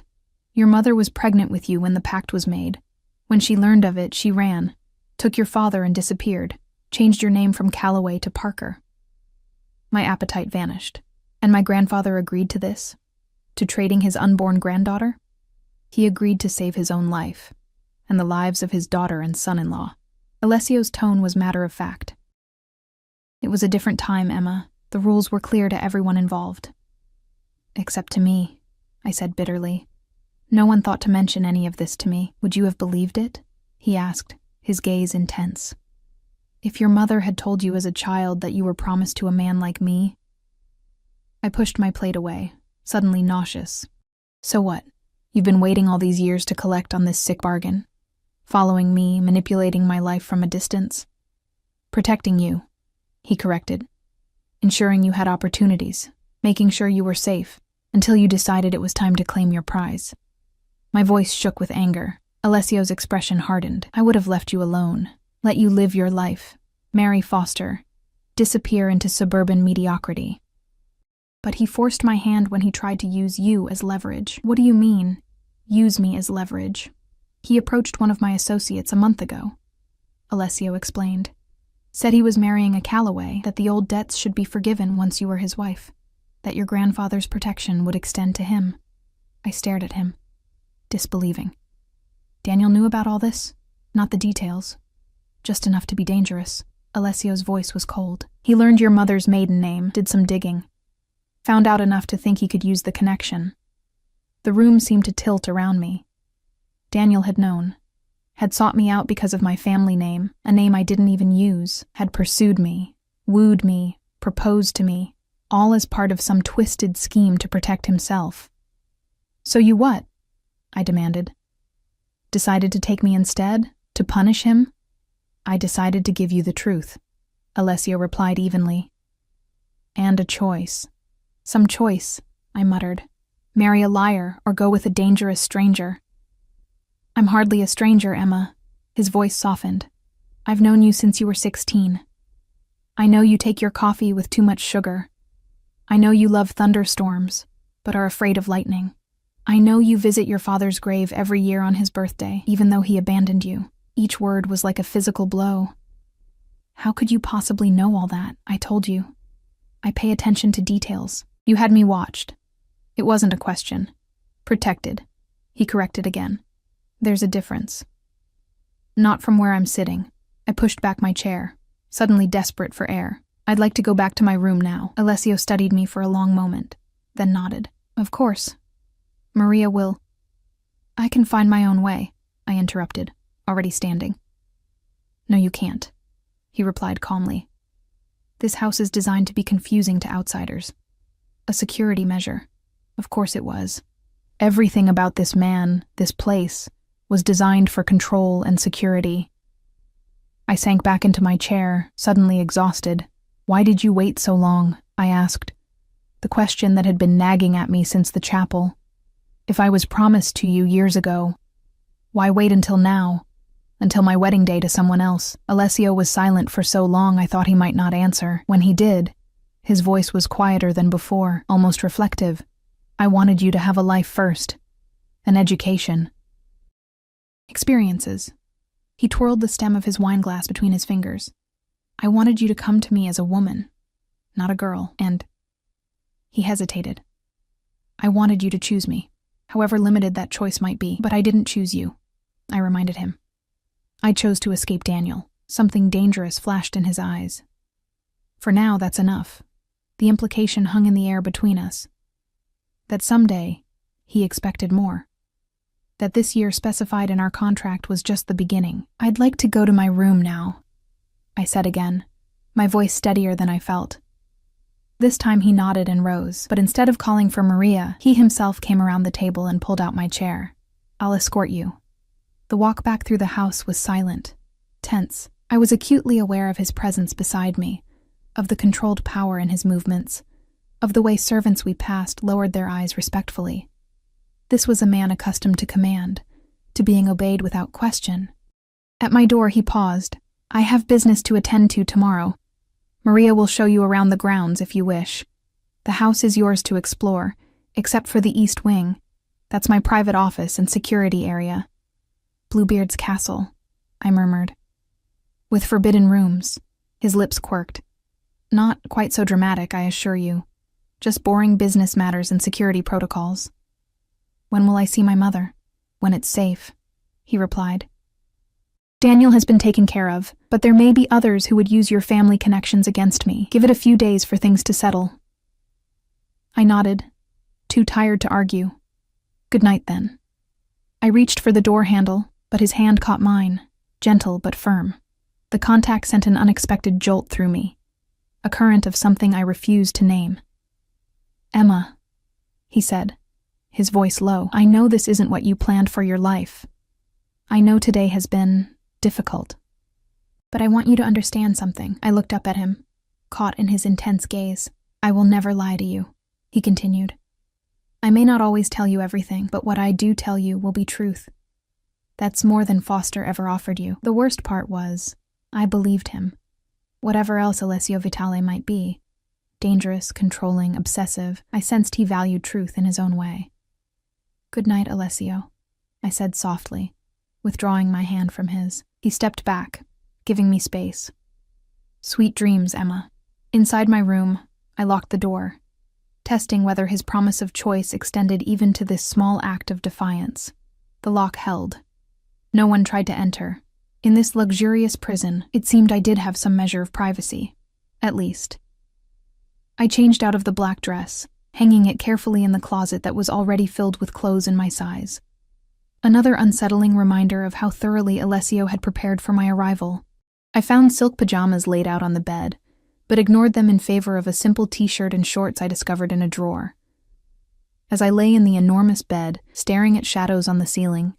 Your mother was pregnant with you when the pact was made. When she learned of it, she ran, took your father and disappeared, changed your name from Calloway to Parker. My appetite vanished. And my grandfather agreed to this? To trading his unborn granddaughter? He agreed to save his own life, and the lives of his daughter and son-in-law. Alessio's tone was matter of fact. It was a different time, Emma. The rules were clear to everyone involved. Except to me, I said bitterly. No one thought to mention any of this to me. Would you have believed it? He asked, his gaze intense. If your mother had told you as a child that you were promised to a man like me? I pushed my plate away, suddenly nauseous. So what? You've been waiting all these years to collect on this sick bargain? Following me, manipulating my life from a distance? Protecting you, he corrected. Ensuring you had opportunities, making sure you were safe, until you decided it was time to claim your prize. My voice shook with anger. Alessio's expression hardened. I would have left you alone, let you live your life, marry Foster, disappear into suburban mediocrity. But he forced my hand when he tried to use you as leverage. What do you mean, use me as leverage? He approached one of my associates a month ago, Alessio explained. Said he was marrying a Calloway, that the old debts should be forgiven once you were his wife, that your grandfather's protection would extend to him. I stared at him, disbelieving. Daniel knew about all this? Not the details. Just enough to be dangerous. Alessio's voice was cold. He learned your mother's maiden name, did some digging. Found out enough to think he could use the connection. The room seemed to tilt around me. Daniel had known. Had sought me out because of my family name, a name I didn't even use, had pursued me, wooed me, proposed to me, all as part of some twisted scheme to protect himself. So you what? I demanded. Decided to take me instead? To punish him? I decided to give you the truth, Alessio replied evenly. And a choice. Some choice, I muttered. Marry a liar or go with a dangerous stranger. I'm hardly a stranger, Emma. His voice softened. I've known you since you were 16. I know you take your coffee with too much sugar. I know you love thunderstorms, but are afraid of lightning. I know you visit your father's grave every year on his birthday, even though he abandoned you. Each word was like a physical blow. How could you possibly know all that? I told you. I pay attention to details. You had me watched. It wasn't a question. Protected. He corrected again. There's a difference. Not from where I'm sitting. I pushed back my chair, suddenly desperate for air. I'd like to go back to my room now. Alessio studied me for a long moment, then nodded. Of course. Maria will. I can find my own way, I interrupted, already standing. No, you can't, he replied calmly. This house is designed to be confusing to outsiders. A security measure. Of course it was. Everything about this man, this place, was designed for control and security. I sank back into my chair, suddenly exhausted. Why did you wait so long? I asked. The question that had been nagging at me since the chapel. If I was promised to you years ago, why wait until now? Until my wedding day to someone else? Alessio was silent for so long I thought he might not answer. When he did, his voice was quieter than before, almost reflective. I wanted you to have a life first. An education. Experiences. He twirled the stem of his wineglass between his fingers. I wanted you to come to me as a woman, not a girl, and... He hesitated. I wanted you to choose me, however limited that choice might be, but I didn't choose you, I reminded him. I chose to escape Daniel. Something dangerous flashed in his eyes. For now, that's enough. The implication hung in the air between us. That someday, he expected more. That this year specified in our contract was just the beginning. I'd like to go to my room now, I said again, my voice steadier than I felt. This time he nodded and rose, but instead of calling for Maria, he himself came around the table and pulled out my chair. I'll escort you. The walk back through the house was silent, tense. I was acutely aware of his presence beside me, of the controlled power in his movements, of the way servants we passed lowered their eyes respectfully. This was a man accustomed to command, to being obeyed without question. At my door he paused. I have business to attend to tomorrow. Maria will show you around the grounds if you wish. The house is yours to explore, except for the east wing. That's my private office and security area. Bluebeard's castle, I murmured. With forbidden rooms. His lips quirked. Not quite so dramatic, I assure you. Just boring business matters and security protocols. When will I see my mother? When it's safe, he replied. Daniel has been taken care of, but there may be others who would use your family connections against me. Give it a few days for things to settle. I nodded, too tired to argue. Good night, then. I reached for the door handle, but his hand caught mine, gentle but firm. The contact sent an unexpected jolt through me, a current of something I refused to name. Emma, he said, his voice low, I know this isn't what you planned for your life. I know today has been difficult. But I want you to understand something. I looked up at him, caught in his intense gaze. I will never lie to you, he continued. I may not always tell you everything, but what I do tell you will be truth. That's more than Foster ever offered you. The worst part was, I believed him. Whatever else Alessio Vitale might be, dangerous, controlling, obsessive, I sensed he valued truth in his own way. Good night, Alessio, I said softly, withdrawing my hand from his. He stepped back, giving me space. Sweet dreams, Emma. Inside my room, I locked the door, testing whether his promise of choice extended even to this small act of defiance. The lock held. No one tried to enter. In this luxurious prison, it seemed I did have some measure of privacy, at least. I changed out of the black dress, hanging it carefully in the closet that was already filled with clothes in my size. Another unsettling reminder of how thoroughly Alessio had prepared for my arrival. I found silk pajamas laid out on the bed, but ignored them in favor of a simple t-shirt and shorts I discovered in a drawer. As I lay in the enormous bed, staring at shadows on the ceiling,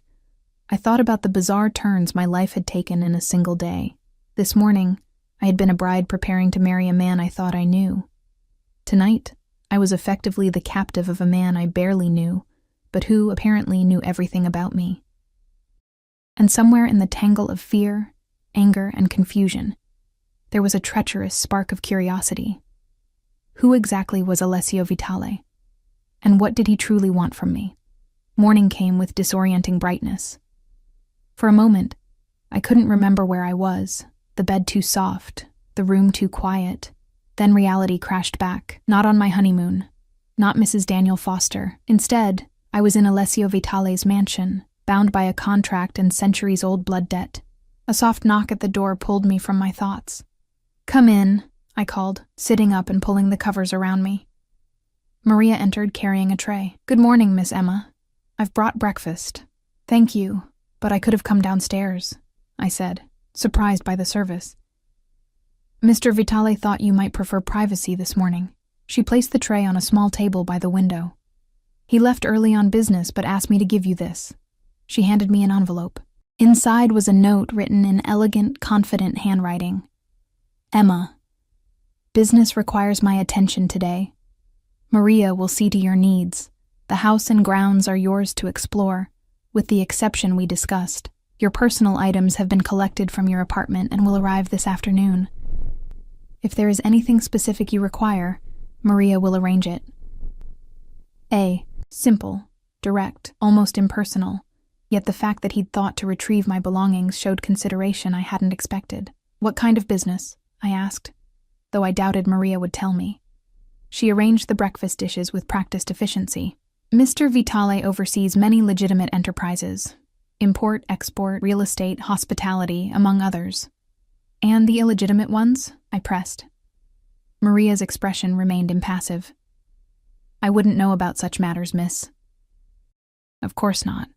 I thought about the bizarre turns my life had taken in a single day. This morning, I had been a bride preparing to marry a man I thought I knew. Tonight, I was effectively the captive of a man I barely knew, but who apparently knew everything about me. And somewhere in the tangle of fear, anger, and confusion, there was a treacherous spark of curiosity. Who exactly was Alessio Vitale? And what did he truly want from me? Morning came with disorienting brightness. For a moment, I couldn't remember where I was, the bed too soft, the room too quiet. Then reality crashed back, not on my honeymoon, not Mrs. Daniel Foster. Instead, I was in Alessio Vitale's mansion, bound by a contract and centuries-old blood debt. A soft knock at the door pulled me from my thoughts. "Come in," I called, sitting up and pulling the covers around me. Maria entered carrying a tray. "Good morning, Miss Emma. I've brought breakfast." "Thank you, but I could have come downstairs," I said, surprised by the service. "Mr. Vitale thought you might prefer privacy this morning." She placed the tray on a small table by the window. "He left early on business but asked me to give you this." She handed me an envelope. Inside was a note written in elegant, confident handwriting. "Emma, business requires my attention today. Maria will see to your needs. The house and grounds are yours to explore, with the exception we discussed. Your personal items have been collected from your apartment and will arrive this afternoon. If there is anything specific you require, Maria will arrange it." Simple, direct, almost impersonal, yet the fact that he'd thought to retrieve my belongings showed consideration I hadn't expected. "What kind of business?" I asked, though I doubted Maria would tell me. She arranged the breakfast dishes with practiced efficiency. "Mr. Vitale oversees many legitimate enterprises. Import, export, real estate, hospitality, among others." "And the illegitimate ones?" I pressed. Maria's expression remained impassive. "I wouldn't know about such matters, miss." "Of course not.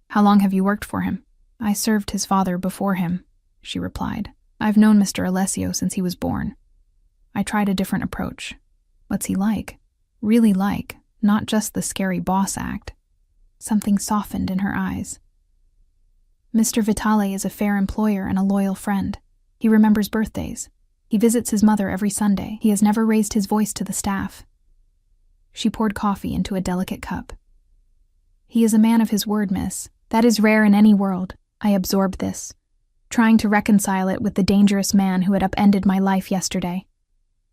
How long have you worked for him?" "I served his father before him," she replied. "I've known Mr. Alessio since he was born. I tried a different approach." "What's he like?" "Really like, not just the scary boss act." Something softened in her eyes. "Mr. Vitale is a fair employer and a loyal friend. He remembers birthdays. He visits his mother every Sunday. He has never raised his voice to the staff." She poured coffee into a delicate cup. "He is a man of his word, miss. That is rare in any world." I absorbed this, trying to reconcile it with the dangerous man who had upended my life yesterday.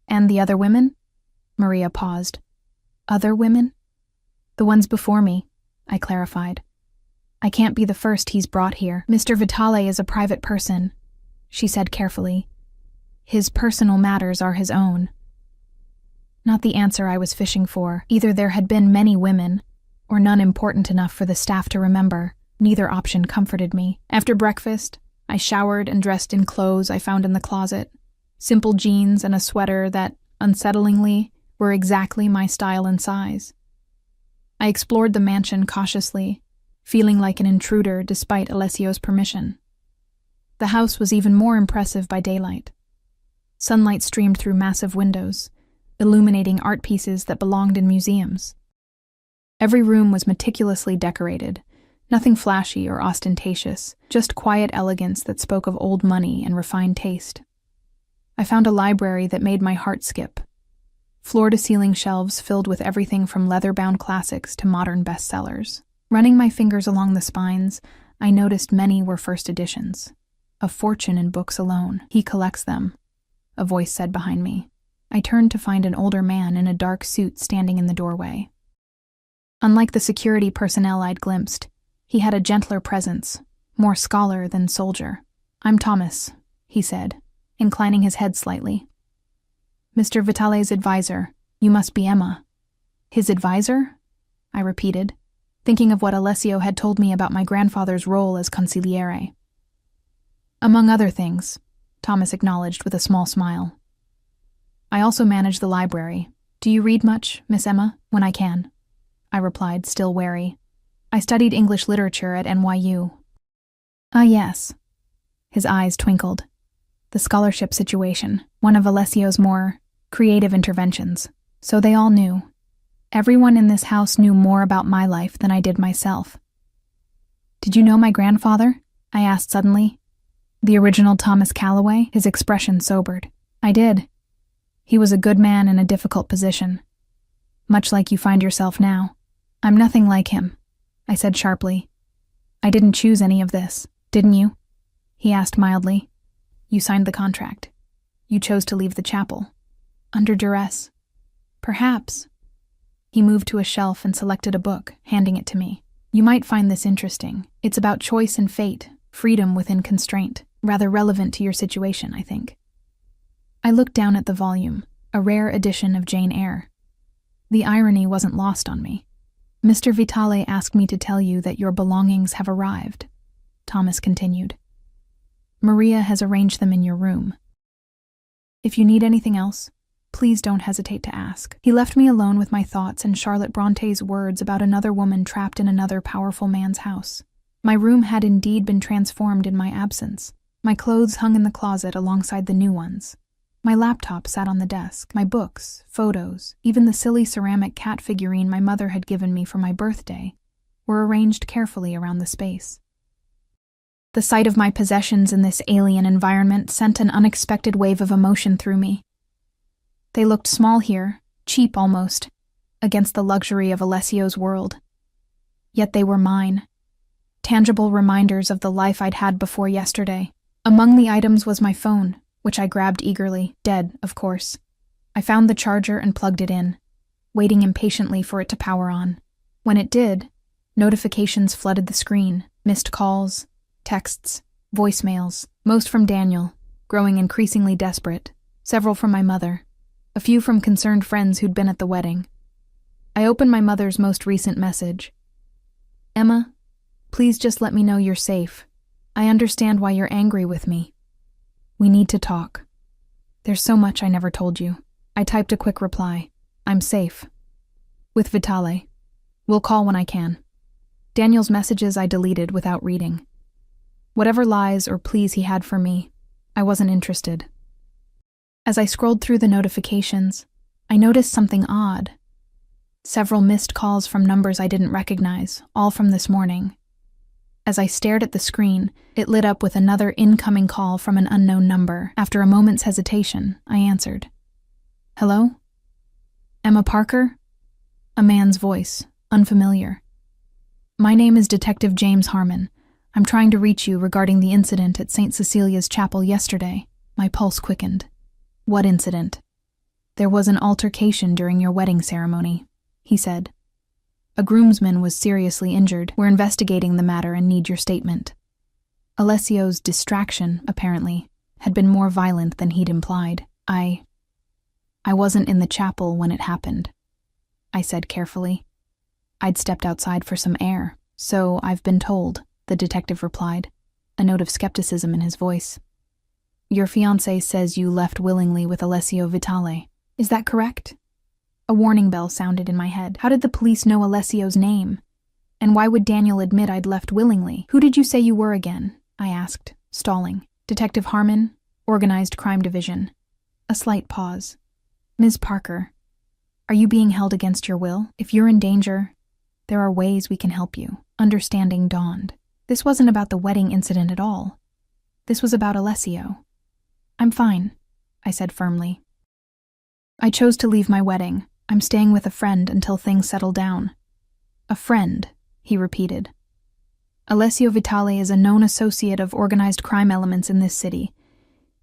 "And the other women?" Maria paused. "Other women?" "The ones before me," I clarified. "I can't be the first he's brought here. Mr. Vitale is a private person," she said carefully. "His personal matters are his own." Not the answer I was fishing for. Either there had been many women, or none important enough for the staff to remember. Neither option comforted me. After breakfast, I showered and dressed in clothes I found in the closet. Simple jeans and a sweater that, unsettlingly, were exactly my style and size. I explored the mansion cautiously, feeling like an intruder despite Alessio's permission. The house was even more impressive by daylight. Sunlight streamed through massive windows, illuminating art pieces that belonged in museums. Every room was meticulously decorated, nothing flashy or ostentatious, just quiet elegance that spoke of old money and refined taste. I found a library that made my heart skip. Floor-to-ceiling shelves filled with everything from leather-bound classics to modern bestsellers. Running my fingers along the spines, I noticed many were first editions. A fortune in books alone. "He collects them," a voice said behind me. I turned to find an older man in a dark suit standing in the doorway. Unlike the security personnel I'd glimpsed, he had a gentler presence, more scholar than soldier. "I'm Thomas," he said, inclining his head slightly. "Mr. Vitale's advisor. You must be Emma." "His advisor?" I repeated, thinking of what Alessio had told me about my grandfather's role as consigliere. "Among other things," Thomas acknowledged with a small smile. "I also manage the library. Do you read much, Miss Emma?" "When I can," I replied, still wary. "I studied English literature at NYU." "Ah, yes." His eyes twinkled. The scholarship situation, one of Alessio's more creative interventions. So they all knew. Everyone in this house knew more about my life than I did myself. "Did you know my grandfather?" I asked suddenly. "The original Thomas Calloway?" His expression sobered. "I did. He was a good man in a difficult position. Much like you find yourself now." "I'm nothing like him," I said sharply. "I didn't choose any of this, didn't you?" he asked mildly. "You signed the contract. You chose to leave the chapel. Under duress." "Perhaps." He moved to a shelf and selected a book, handing it to me. "You might find this interesting. It's about choice and fate, freedom within constraint. Rather relevant to your situation, I think." I looked down at the volume, a rare edition of Jane Eyre. The irony wasn't lost on me. "Mr. Vitale asked me to tell you that your belongings have arrived," Thomas continued. "Maria has arranged them in your room. If you need anything else, please don't hesitate to ask." He left me alone with my thoughts and Charlotte Bronte's words about another woman trapped in another powerful man's house. My room had indeed been transformed in my absence. My clothes hung in the closet alongside the new ones. My laptop sat on the desk. My books, photos, even the silly ceramic cat figurine my mother had given me for my birthday were arranged carefully around the space. The sight of my possessions in this alien environment sent an unexpected wave of emotion through me. They looked small here, cheap almost, against the luxury of Alessio's world. Yet they were mine, tangible reminders of the life I'd had before yesterday. Among the items was my phone, which I grabbed eagerly, dead, of course. I found the charger and plugged it in, waiting impatiently for it to power on. When it did, notifications flooded the screen, missed calls, texts, voicemails, most from Daniel, growing increasingly desperate, several from my mother, a few from concerned friends who'd been at the wedding. I opened my mother's most recent message. "Emma, please just let me know you're safe. I understand why you're angry with me. We need to talk. There's so much I never told you." I typed a quick reply. "I'm safe. With Vitale. We'll call when I can." Daniel's messages I deleted without reading. Whatever lies or pleas he had for me, I wasn't interested. As I scrolled through the notifications, I noticed something odd. Several missed calls from numbers I didn't recognize, all from this morning. As I stared at the screen, it lit up with another incoming call from an unknown number. After a moment's hesitation, I answered. "Hello? Emma Parker?" A man's voice, unfamiliar. "My name is Detective James Harmon. I'm trying to reach you regarding the incident at St. Cecilia's Chapel yesterday." My pulse quickened. "What incident?" "There was an altercation during your wedding ceremony," he said. "A groomsman was seriously injured. We're investigating the matter and need your statement." Alessio's distraction, apparently, had been more violent than he'd implied. I wasn't in the chapel when it happened," I said carefully. "I'd stepped outside for some air, so I've been told," the detective replied, a note of skepticism in his voice. "Your fiancé says you left willingly with Alessio Vitale. Is that correct?" A warning bell sounded in my head. How did the police know Alessio's name? And why would Daniel admit I'd left willingly? "Who did you say you were again?" I asked, stalling. "Detective Harmon, Organized Crime Division." A slight pause. "Ms. Parker, are you being held against your will? If you're in danger, there are ways we can help you." Understanding dawned. This wasn't about the wedding incident at all. This was about Alessio. "I'm fine," I said firmly. "I chose to leave my wedding. I'm staying with a friend until things settle down." "A friend," he repeated. "Alessio Vitale is a known associate of organized crime elements in this city.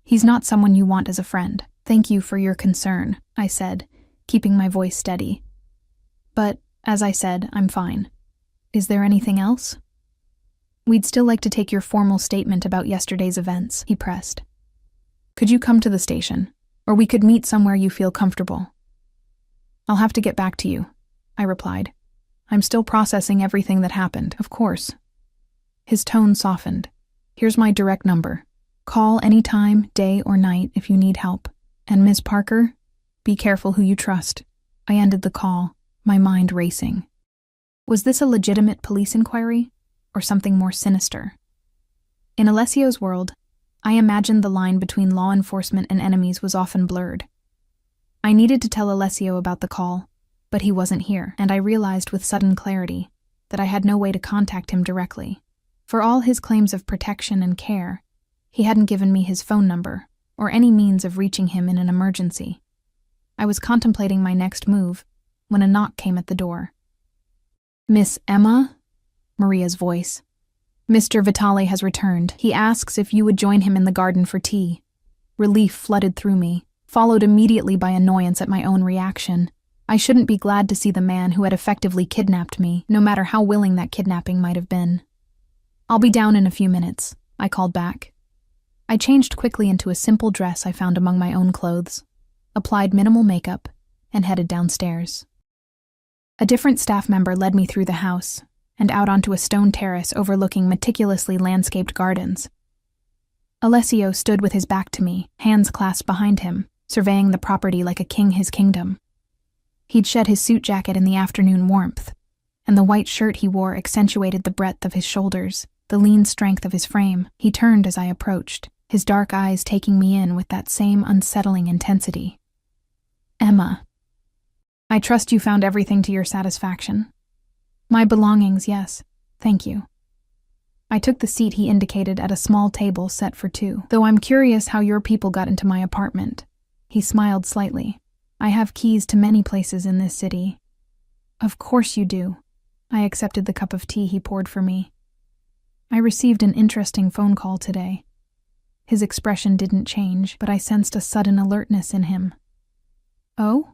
He's not someone you want as a friend." "Thank you for your concern," I said, keeping my voice steady. "But, as I said, I'm fine. Is there anything else?" "We'd still like to take your formal statement about yesterday's events," he pressed. "Could you come to the station? Or we could meet somewhere you feel comfortable." "I'll have to get back to you," I replied. "I'm still processing everything that happened, of course." His tone softened. "Here's my direct number. Call any time, day or night, if you need help. And Ms. Parker, be careful who you trust." I ended the call, my mind racing. Was this a legitimate police inquiry, or something more sinister? In Alessio's world, I imagined the line between law enforcement and enemies was often blurred. I needed to tell Alessio about the call, But he wasn't here, and I realized with sudden clarity that I had no way to contact him directly. For all his claims of protection and care, he hadn't given me his phone number or any means of reaching him in an emergency. I was contemplating my next move when a knock came at the door. "Miss Emma?" Maria's voice. "Mr. Vitale has returned. He asks if you would join him in the garden for tea." Relief flooded through me, followed immediately by annoyance at my own reaction. I shouldn't be glad to see the man who had effectively kidnapped me, no matter how willing that kidnapping might have been. "I'll be down in a few minutes," I called back. I changed quickly into a simple dress I found among my own clothes, applied minimal makeup, and headed downstairs. A different staff member led me through the house and out onto a stone terrace overlooking meticulously landscaped gardens. Alessio stood with his back to me, hands clasped behind him, surveying the property like a king his kingdom. He'd shed his suit jacket in the afternoon warmth, and the white shirt he wore accentuated the breadth of his shoulders, the lean strength of his frame. He turned as I approached, his dark eyes taking me in with that same unsettling intensity. "Emma, I trust you found everything to your satisfaction." "My belongings, yes. Thank you." I took the seat he indicated at a small table set for two. "Though I'm curious how your people got into my apartment." He smiled slightly. "I have keys to many places in this city." "Of course you do." I accepted the cup of tea he poured for me. "I received an interesting phone call today." His expression didn't change, but I sensed a sudden alertness in him. "Oh?"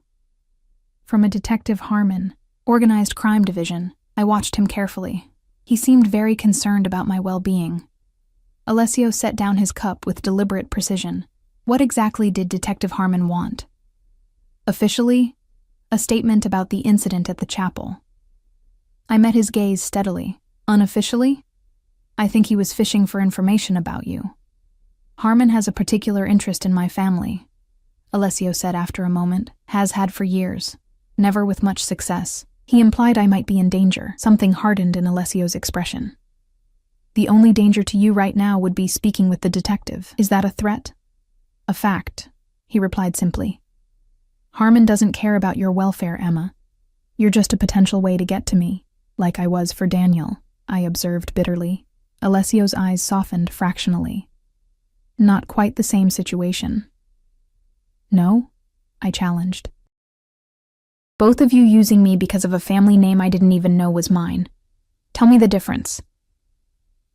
"From a Detective Harmon, Organized Crime Division." I watched him carefully. He seemed very concerned about my well-being. Alessio set down his cup with deliberate precision. What exactly did Detective Harmon want? Officially, a statement about the incident at the chapel. I met his gaze steadily. Unofficially, I think he was fishing for information about you. "Harmon has a particular interest in my family," Alessio said after a moment. "Has had for years, never with much success." He implied I might be in danger. Something hardened in Alessio's expression. "The only danger to you right now would be speaking with the detective. Is that a threat?" "A fact," he replied simply. "Harmon doesn't care about your welfare, Emma. You're just a potential way to get to me, like I was for Daniel," I observed bitterly. Alessio's eyes softened fractionally. "Not quite the same situation." "No?" I challenged. "Both of you using me because of a family name I didn't even know was mine. Tell me the difference."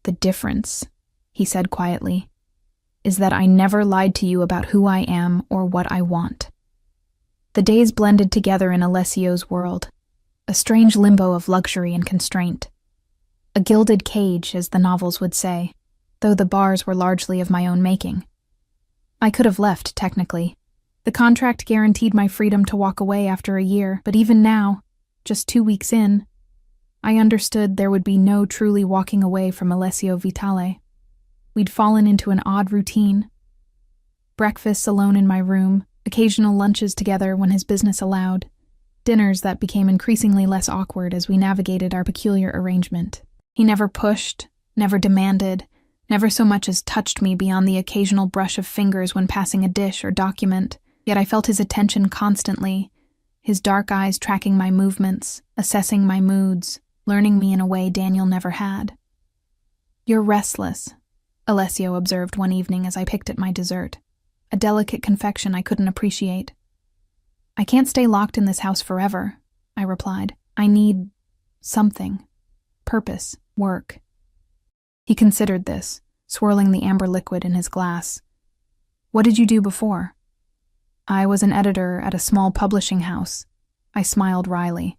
"The difference," he said quietly, "is that I never lied to you about who I am or what I want." The days blended together in Alessio's world, a strange limbo of luxury and constraint. A gilded cage, as the novels would say, though the bars were largely of my own making. I could have left, technically. The contract guaranteed my freedom to walk away after a year, but even now, just 2 weeks in, I understood there would be no truly walking away from Alessio Vitale. We'd fallen into an odd routine. Breakfasts alone in my room, occasional lunches together when his business allowed, dinners that became increasingly less awkward as we navigated our peculiar arrangement. He never pushed, never demanded, never so much as touched me beyond the occasional brush of fingers when passing a dish or document. Yet I felt his attention constantly, his dark eyes tracking my movements, assessing my moods, learning me in a way Daniel never had. "You're restless," Alessio observed one evening as I picked at my dessert, a delicate confection I couldn't appreciate. "I can't stay locked in this house forever," I replied. "I need something. Purpose, work." He considered this, swirling the amber liquid in his glass. "What did you do before?" "I was an editor at a small publishing house." I smiled wryly.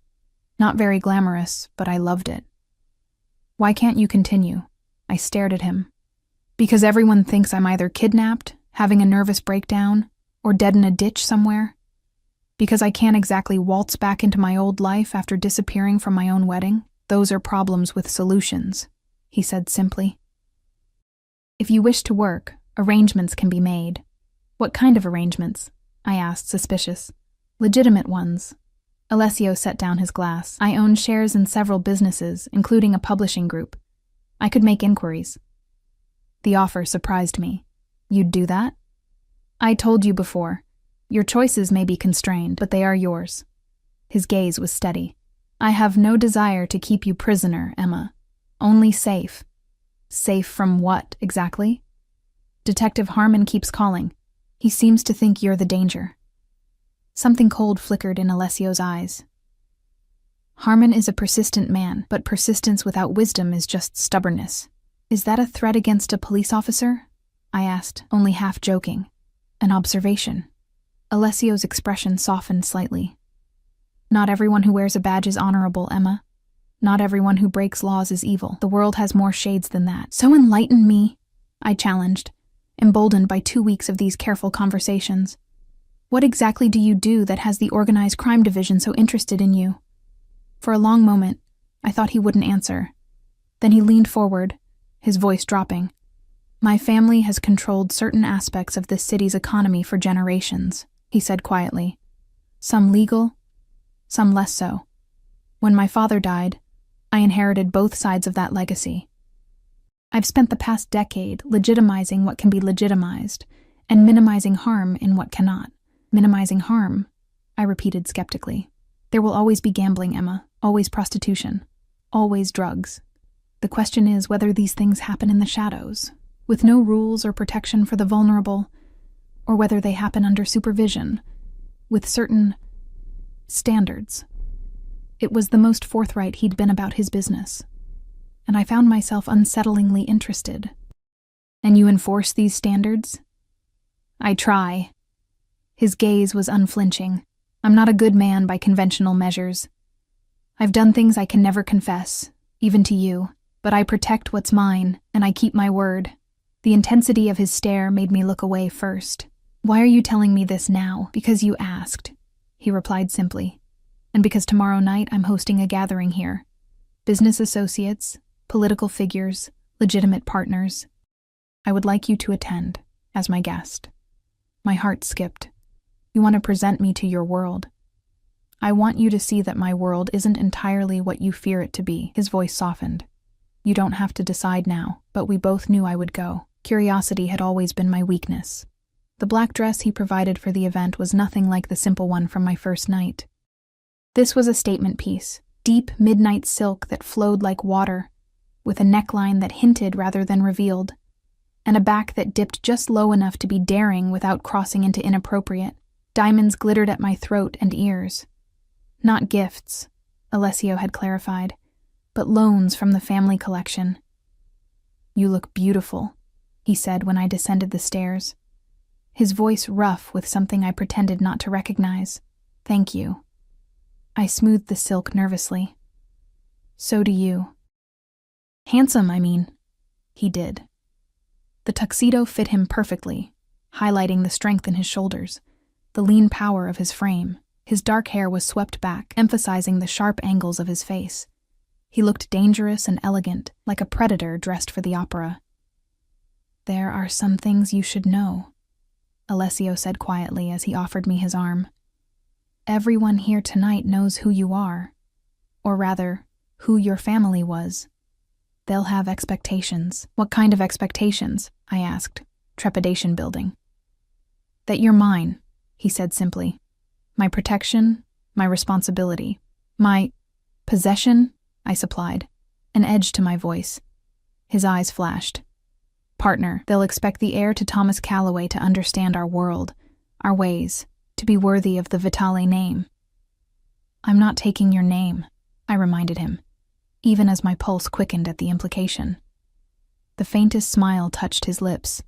Not very glamorous, but I loved it. "Why can't you continue?" I stared at him. "Because everyone thinks I'm either kidnapped, having a nervous breakdown, or dead in a ditch somewhere? Because I can't exactly waltz back into my old life after disappearing from my own wedding? Those are problems with solutions," he said simply. "If you wish to work, arrangements can be made." "What kind of arrangements?" I asked, suspicious. "Legitimate ones." Alessio set down his glass. "I own shares in several businesses, including a publishing group. I could make inquiries." The offer surprised me. "You'd do that?" "I told you before. Your choices may be constrained, but they are yours." His gaze was steady. "I have no desire to keep you prisoner, Emma. Only safe." "Safe from what, exactly?" "Detective Harmon keeps calling. He seems to think you're the danger." Something cold flickered in Alessio's eyes. "Harmon is a persistent man, but persistence without wisdom is just stubbornness." "Is that a threat against a police officer?" I asked, only half joking. "An observation." Alessio's expression softened slightly. "Not everyone who wears a badge is honorable, Emma. Not everyone who breaks laws is evil. The world has more shades than that." "So enlighten me," I challenged, emboldened by 2 weeks of these careful conversations. "What exactly do you do that has the organized crime division so interested in you?" For a long moment, I thought he wouldn't answer. Then he leaned forward, his voice dropping. "My family has controlled certain aspects of this city's economy for generations," he said quietly. "Some legal, some less so. When my father died, I inherited both sides of that legacy. I've spent the past decade legitimizing what can be legitimized and minimizing harm in what cannot." "Minimizing harm," I repeated skeptically. "There will always be gambling, Emma, always prostitution, always drugs. The question is whether these things happen in the shadows, with no rules or protection for the vulnerable, or whether they happen under supervision, with certain standards." It was the most forthright he'd been about his business, and I found myself unsettlingly interested. "And you enforce these standards?" "I try." His gaze was unflinching. "I'm not a good man by conventional measures. I've done things I can never confess, even to you, but I protect what's mine, and I keep my word." The intensity of his stare made me look away first. "Why are you telling me this now?" "Because you asked," he replied simply. "And because tomorrow night I'm hosting a gathering here. Business associates, political figures, legitimate partners. I would like you to attend, as my guest." My heart skipped. "You want to present me to your world?" "I want you to see that my world isn't entirely what you fear it to be." His voice softened. "You don't have to decide now, but we both knew I would go. Curiosity had always been my weakness." The black dress he provided for the event was nothing like the simple one from my first night. This was a statement piece, deep midnight silk that flowed like water, with a neckline that hinted rather than revealed, and a back that dipped just low enough to be daring without crossing into inappropriate. Diamonds glittered at my throat and ears. "Not gifts," Alessio had clarified, "but loans from the family collection." "You look beautiful," he said when I descended the stairs, his voice rough with something I pretended not to recognize. "Thank you." I smoothed the silk nervously. "So do you." "Handsome, I mean." He did. The tuxedo fit him perfectly, highlighting the strength in his shoulders, the lean power of his frame. His dark hair was swept back, emphasizing the sharp angles of his face. He looked dangerous and elegant, like a predator dressed for the opera. "There are some things you should know," Alessio said quietly as he offered me his arm. "Everyone here tonight knows who you are, or rather, who your family was. They'll have expectations." "What kind of expectations?" I asked, trepidation building. "That you're mine," he said simply. "My protection, my responsibility, my possession," I supplied, an edge to my voice. His eyes flashed. "Partner, they'll expect the heir to Thomas Calloway to understand our world, our ways, to be worthy of the Vitale name." "I'm not taking your name," I reminded him, even as my pulse quickened at the implication. The faintest smile touched his lips.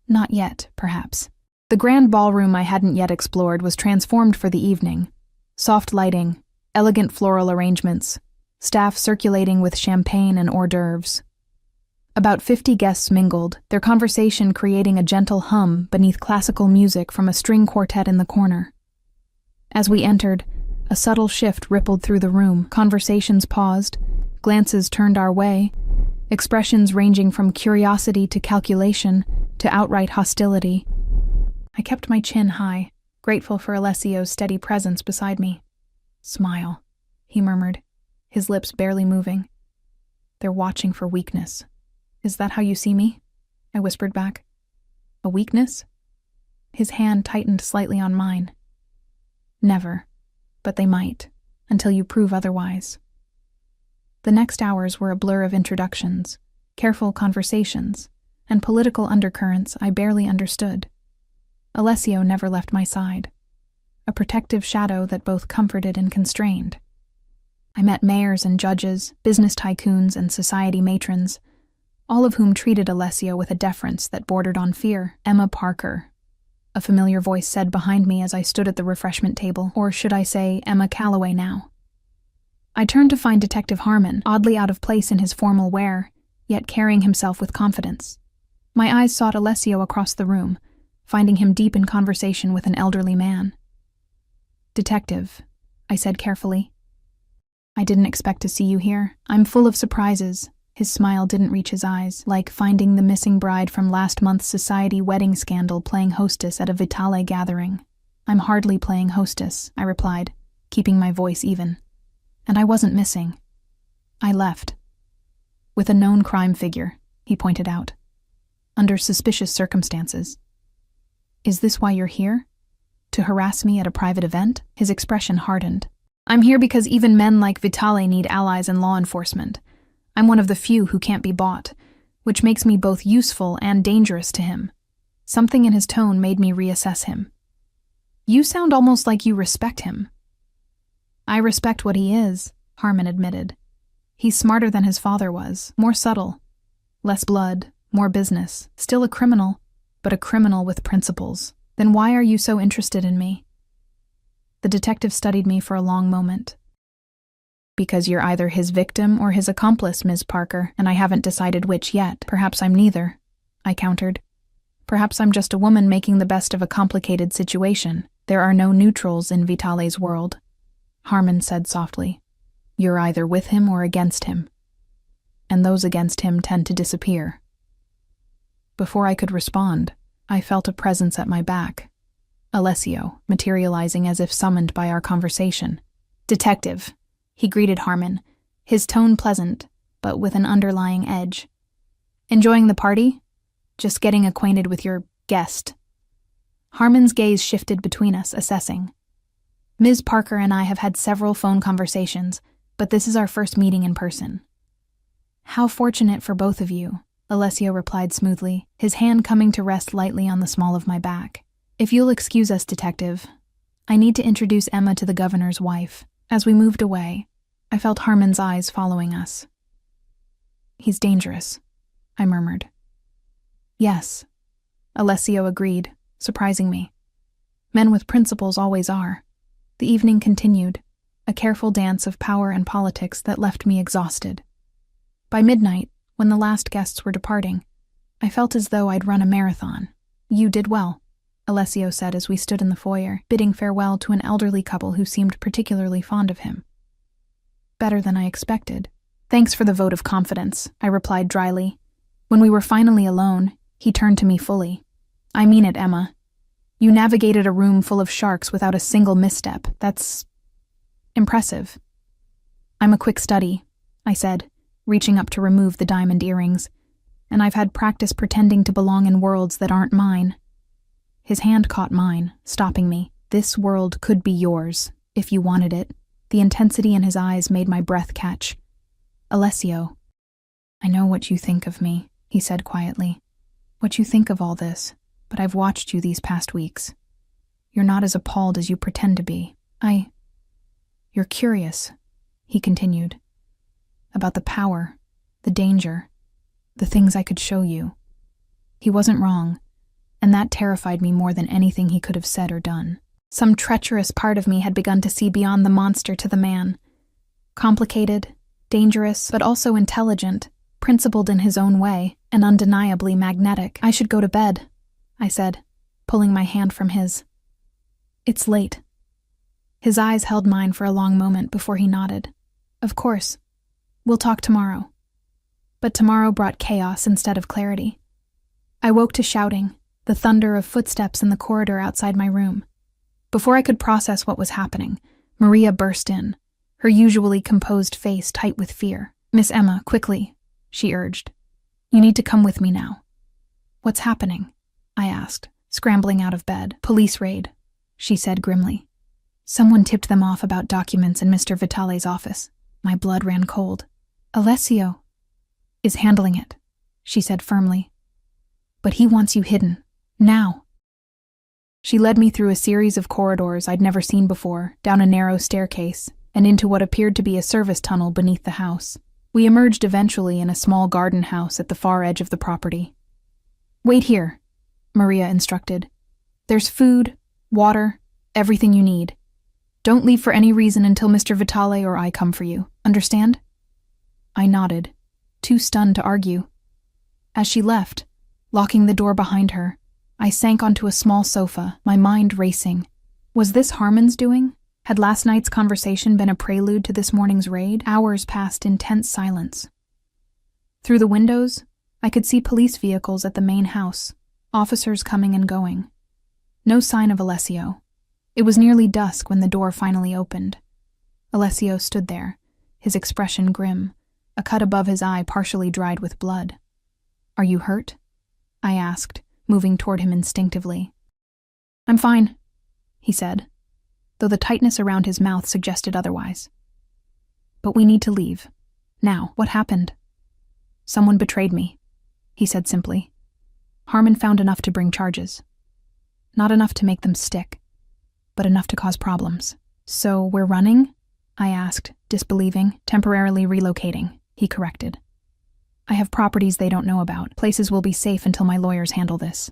"Not yet, perhaps." The grand ballroom I hadn't yet explored was transformed for the evening. Soft lighting, elegant floral arrangements, staff circulating with champagne and hors d'oeuvres. About 50 guests mingled, their conversation creating a gentle hum beneath classical music from a string quartet in the corner. As we entered, a subtle shift rippled through the room. Conversations paused, glances turned our way, expressions ranging from curiosity to calculation to outright hostility. I kept my chin high, grateful for Alessio's steady presence beside me. "Smile," he murmured, his lips barely moving. "They're watching for weakness." "Is that how you see me?" I whispered back. "A weakness?" His hand tightened slightly on mine. "Never. but they might, until you prove otherwise. The next hours were a blur of introductions, careful conversations, and political undercurrents I barely understood. Alessio never left my side, a protective shadow that both comforted and constrained. I met mayors and judges, business tycoons and society matrons, all of whom treated Alessio with a deference that bordered on fear. Emma Parker, a familiar voice said behind me as I stood at the refreshment table, or should I say Emma Calloway now. I turned to find Detective Harmon, oddly out of place in his formal wear, yet carrying himself with confidence. My eyes sought Alessio across the room, finding him deep in conversation with an elderly man. "Detective," I said carefully. "I didn't expect to see you here. I'm full of surprises." His smile didn't reach his eyes, like finding the missing bride from last month's society wedding scandal playing hostess at a Vitale gathering. "I'm hardly playing hostess," I replied, keeping my voice even. "And I wasn't missing. I left. With a known crime figure," he pointed out. "Under suspicious circumstances." "Is this why you're here? To harass me at a private event?" His expression hardened. "I'm here because even men like Vitale need allies in law enforcement. I'm one of the few who can't be bought, which makes me both useful and dangerous to him." Something in his tone made me reassess him. "You sound almost like you respect him." "I respect what he is," Harmon admitted. "He's smarter than his father was, more subtle. Less blood, more business. Still a criminal, but a criminal with principles. Then why are you so interested in me?" The detective studied me for a long moment. "Because you're either his victim or his accomplice, Ms. Parker, and I haven't decided which yet. Perhaps I'm neither," I countered. "Perhaps I'm just a woman making the best of a complicated situation. There are no neutrals in Vitale's world," Harmon said softly. "You're either with him or against him. And those against him tend to disappear." Before I could respond, I felt a presence at my back. Alessio, materializing as if summoned by our conversation. "Detective," he greeted Harmon, his tone pleasant, but with an underlying edge. "Enjoying the party? Just getting acquainted with your guest." Harmon's gaze shifted between us, assessing. "Ms. Parker and I have had several phone conversations, but this is our first meeting in person." "How fortunate for both of you," Alessio replied smoothly, his hand coming to rest lightly on the small of my back. "If you'll excuse us, Detective, I need to introduce Emma to the governor's wife." As we moved away, I felt Harmon's eyes following us. "He's dangerous," I murmured. "Yes," Alessio agreed, surprising me. "Men with principles always are." The evening continued, a careful dance of power and politics that left me exhausted. By midnight, when the last guests were departing, I felt as though I'd run a marathon. "You did well," Alessio said as we stood in the foyer, bidding farewell to an elderly couple who seemed particularly fond of him. "Better than I expected." "Thanks for the vote of confidence," I replied dryly. When we were finally alone, he turned to me fully. "I mean it, Emma. You navigated a room full of sharks without a single misstep. That's impressive." "I'm a quick study," I said, reaching up to remove the diamond earrings, "and I've had practice pretending to belong in worlds that aren't mine." His hand caught mine, stopping me. "This world could be yours, if you wanted it." The intensity in his eyes made my breath catch. "Alessio, I know what you think of me," he said quietly. "What you think of all this, but I've watched you these past weeks. You're not as appalled as you pretend to be. You're curious," he continued, "about the power, the danger, the things I could show you." He wasn't wrong, and that terrified me more than anything he could have said or done. Some treacherous part of me had begun to see beyond the monster to the man. Complicated, dangerous, but also intelligent, principled in his own way, and undeniably magnetic. "I should go to bed," I said, pulling my hand from his. "It's late." His eyes held mine for a long moment before he nodded. "Of course. We'll talk tomorrow." But tomorrow brought chaos instead of clarity. I woke to shouting, the thunder of footsteps in the corridor outside my room. Before I could process what was happening, Maria burst in, her usually composed face tight with fear. "Miss Emma, quickly," she urged. "You need to come with me now." "What's happening?" I asked, scrambling out of bed. "Police raid," she said grimly. Someone tipped them off about documents in Mr. Vitale's office. My blood ran cold. Alessio is handling it, she said firmly. But he wants you hidden. Now. She led me through a series of corridors I'd never seen before, down a narrow staircase, and into what appeared to be a service tunnel beneath the house. We emerged eventually in a small garden house at the far edge of the property. Wait here, Maria instructed. There's food, water, everything you need. Don't leave for any reason until Mr. Vitale or I come for you. Understand? I nodded, too stunned to argue. As she left, locking the door behind her, I sank onto a small sofa, my mind racing. Was this Harmon's doing? Had last night's conversation been a prelude to this morning's raid? Hours passed in tense silence. Through the windows, I could see police vehicles at the main house, officers coming and going. No sign of Alessio. It was nearly dusk when the door finally opened. Alessio stood there, his expression grim, a cut above his eye partially dried with blood. Are you hurt? I asked, moving toward him instinctively. I'm fine, he said, though the tightness around his mouth suggested otherwise. But we need to leave. Now, what happened? Someone betrayed me, he said simply. Harmon found enough to bring charges. Not enough to make them stick, but enough to cause problems. So we're running? I asked, disbelieving. Temporarily relocating, he corrected. I have properties they don't know about. Places will be safe until my lawyers handle this.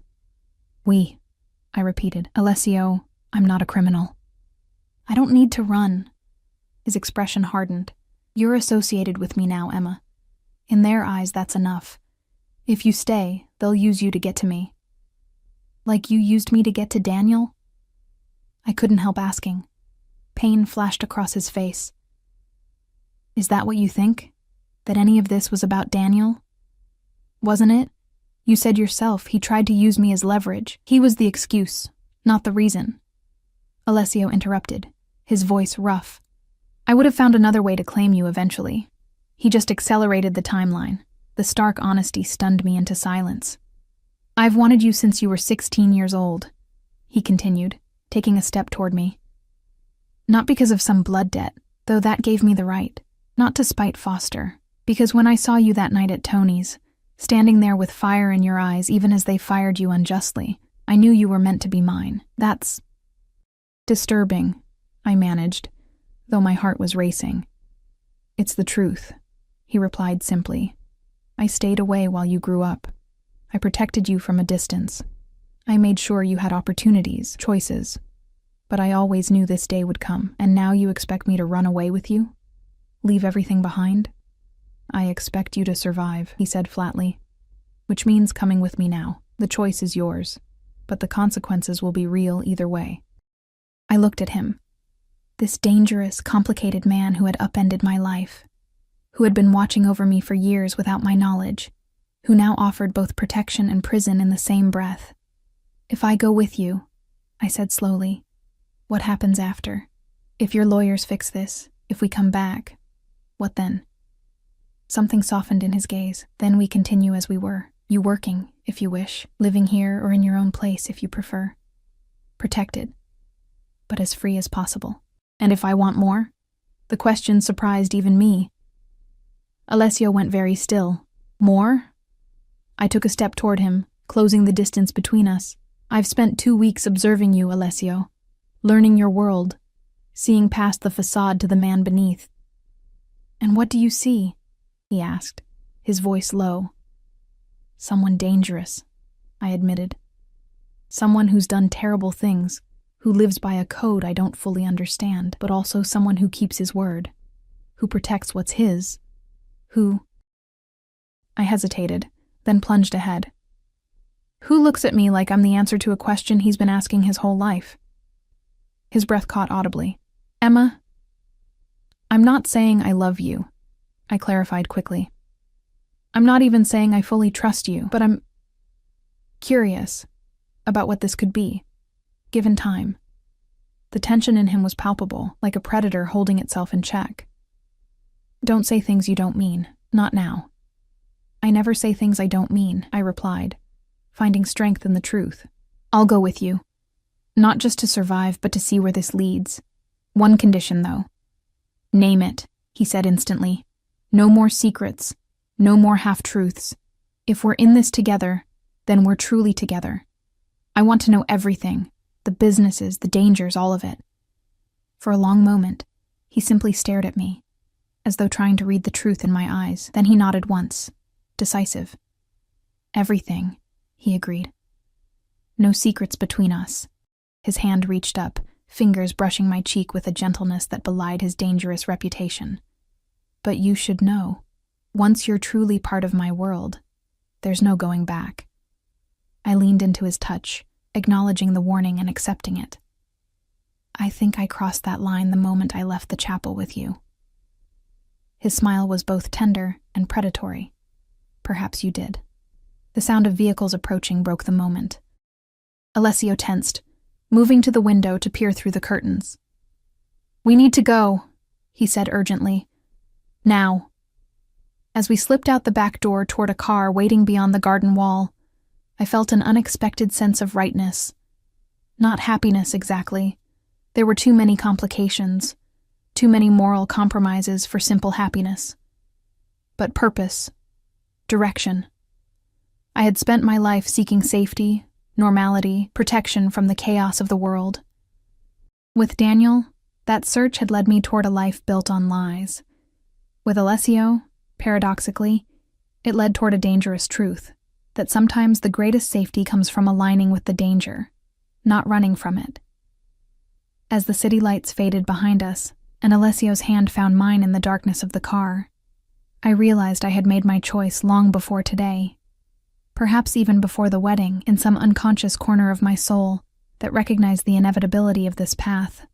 We, I repeated. Alessio, I'm not a criminal. I don't need to run. His expression hardened. You're associated with me now, Emma. In their eyes, that's enough. If you stay, they'll use you to get to me. Like you used me to get to Daniel? I couldn't help asking. Pain flashed across his face. Is that what you think? That any of this was about Daniel? Wasn't it? You said yourself he tried to use me as leverage. He was the excuse, not the reason. Alessio interrupted, his voice rough. I would have found another way to claim you eventually. He just accelerated the timeline. The stark honesty stunned me into silence. I've wanted you since you were 16 years old, he continued, taking a step toward me. Not because of some blood debt, though that gave me the right. Not to spite Foster, because when I saw you that night at Tony's, standing there with fire in your eyes even as they fired you unjustly, I knew you were meant to be mine. That's disturbing, I managed, though my heart was racing. It's the truth, he replied simply. I stayed away while you grew up. I protected you from a distance. I made sure you had opportunities, choices. But I always knew this day would come, and now you expect me to run away with you? Leave everything behind? I expect you to survive, he said flatly. Which means coming with me now. The choice is yours, but the consequences will be real either way. I looked at him. This dangerous, complicated man who had upended my life, who had been watching over me for years without my knowledge, who now offered both protection and prison in the same breath. If I go with you, I said slowly, what happens after? If your lawyers fix this, if we come back, what then? Something softened in his gaze. Then we continue as we were. You working, if you wish, living here or in your own place if you prefer. Protected, but as free as possible. And if I want more? The question surprised even me. Alessio went very still. More? I took a step toward him, closing the distance between us. I've spent 2 weeks observing you, Alessio, learning your world, seeing past the facade to the man beneath. And what do you see? He asked, his voice low. Someone dangerous, I admitted. Someone who's done terrible things, who lives by a code I don't fully understand, but also someone who keeps his word, who protects what's his, who... I hesitated, then plunged ahead. Who looks at me like I'm the answer to a question he's been asking his whole life? His breath caught audibly. Emma, I'm not saying I love you, I clarified quickly. I'm not even saying I fully trust you, but I'm curious about what this could be, given time. The tension in him was palpable, like a predator holding itself in check. Don't say things you don't mean, not now. I never say things I don't mean, I replied, finding strength in the truth. I'll go with you. Not just to survive, but to see where this leads. One condition, though. Name it, he said instantly. No more secrets, no more half-truths. If we're in this together, then we're truly together. I want to know everything, the businesses, the dangers, all of it. For a long moment, he simply stared at me, as though trying to read the truth in my eyes. Then he nodded once, decisive. Everything, he agreed. No secrets between us. His hand reached up, fingers brushing my cheek with a gentleness that belied his dangerous reputation. But you should know, once you're truly part of my world, there's no going back. I leaned into his touch, acknowledging the warning and accepting it. I think I crossed that line the moment I left the chapel with you. His smile was both tender and predatory. Perhaps you did. The sound of vehicles approaching broke the moment. Alessio tensed, moving to the window to peer through the curtains. "We need to go," he said urgently. "Now." As we slipped out the back door toward a car waiting beyond the garden wall, I felt an unexpected sense of rightness. Not happiness exactly. There were too many complications, too many moral compromises for simple happiness. But purpose, direction. I had spent my life seeking safety, normality, protection from the chaos of the world. With Daniel, that search had led me toward a life built on lies. With Alessio, paradoxically, it led toward a dangerous truth, that sometimes the greatest safety comes from aligning with the danger, not running from it. As the city lights faded behind us, and Alessio's hand found mine in the darkness of the car, I realized I had made my choice long before today. Perhaps even before the wedding, in some unconscious corner of my soul that recognized the inevitability of this path.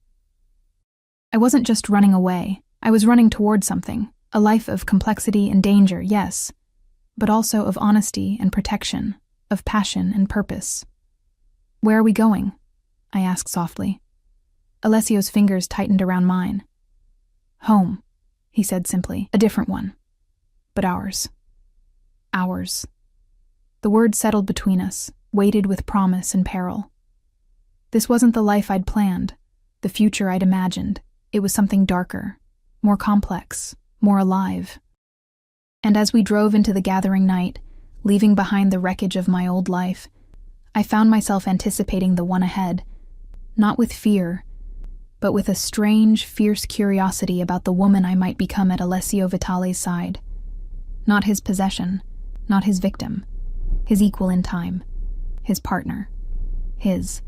I wasn't just running away, I was running toward something, a life of complexity and danger, yes, but also of honesty and protection, of passion and purpose. "Where are we going?" I asked softly. Alessio's fingers tightened around mine. "Home," he said simply, "a different one. But ours. Ours." The word settled between us, weighted with promise and peril. This wasn't the life I'd planned, the future I'd imagined. It was something darker, more complex, more alive. And as we drove into the gathering night, leaving behind the wreckage of my old life, I found myself anticipating the one ahead, not with fear, but with a strange, fierce curiosity about the woman I might become at Alessio Vitale's side. Not his possession, not his victim, his equal in time, his partner, his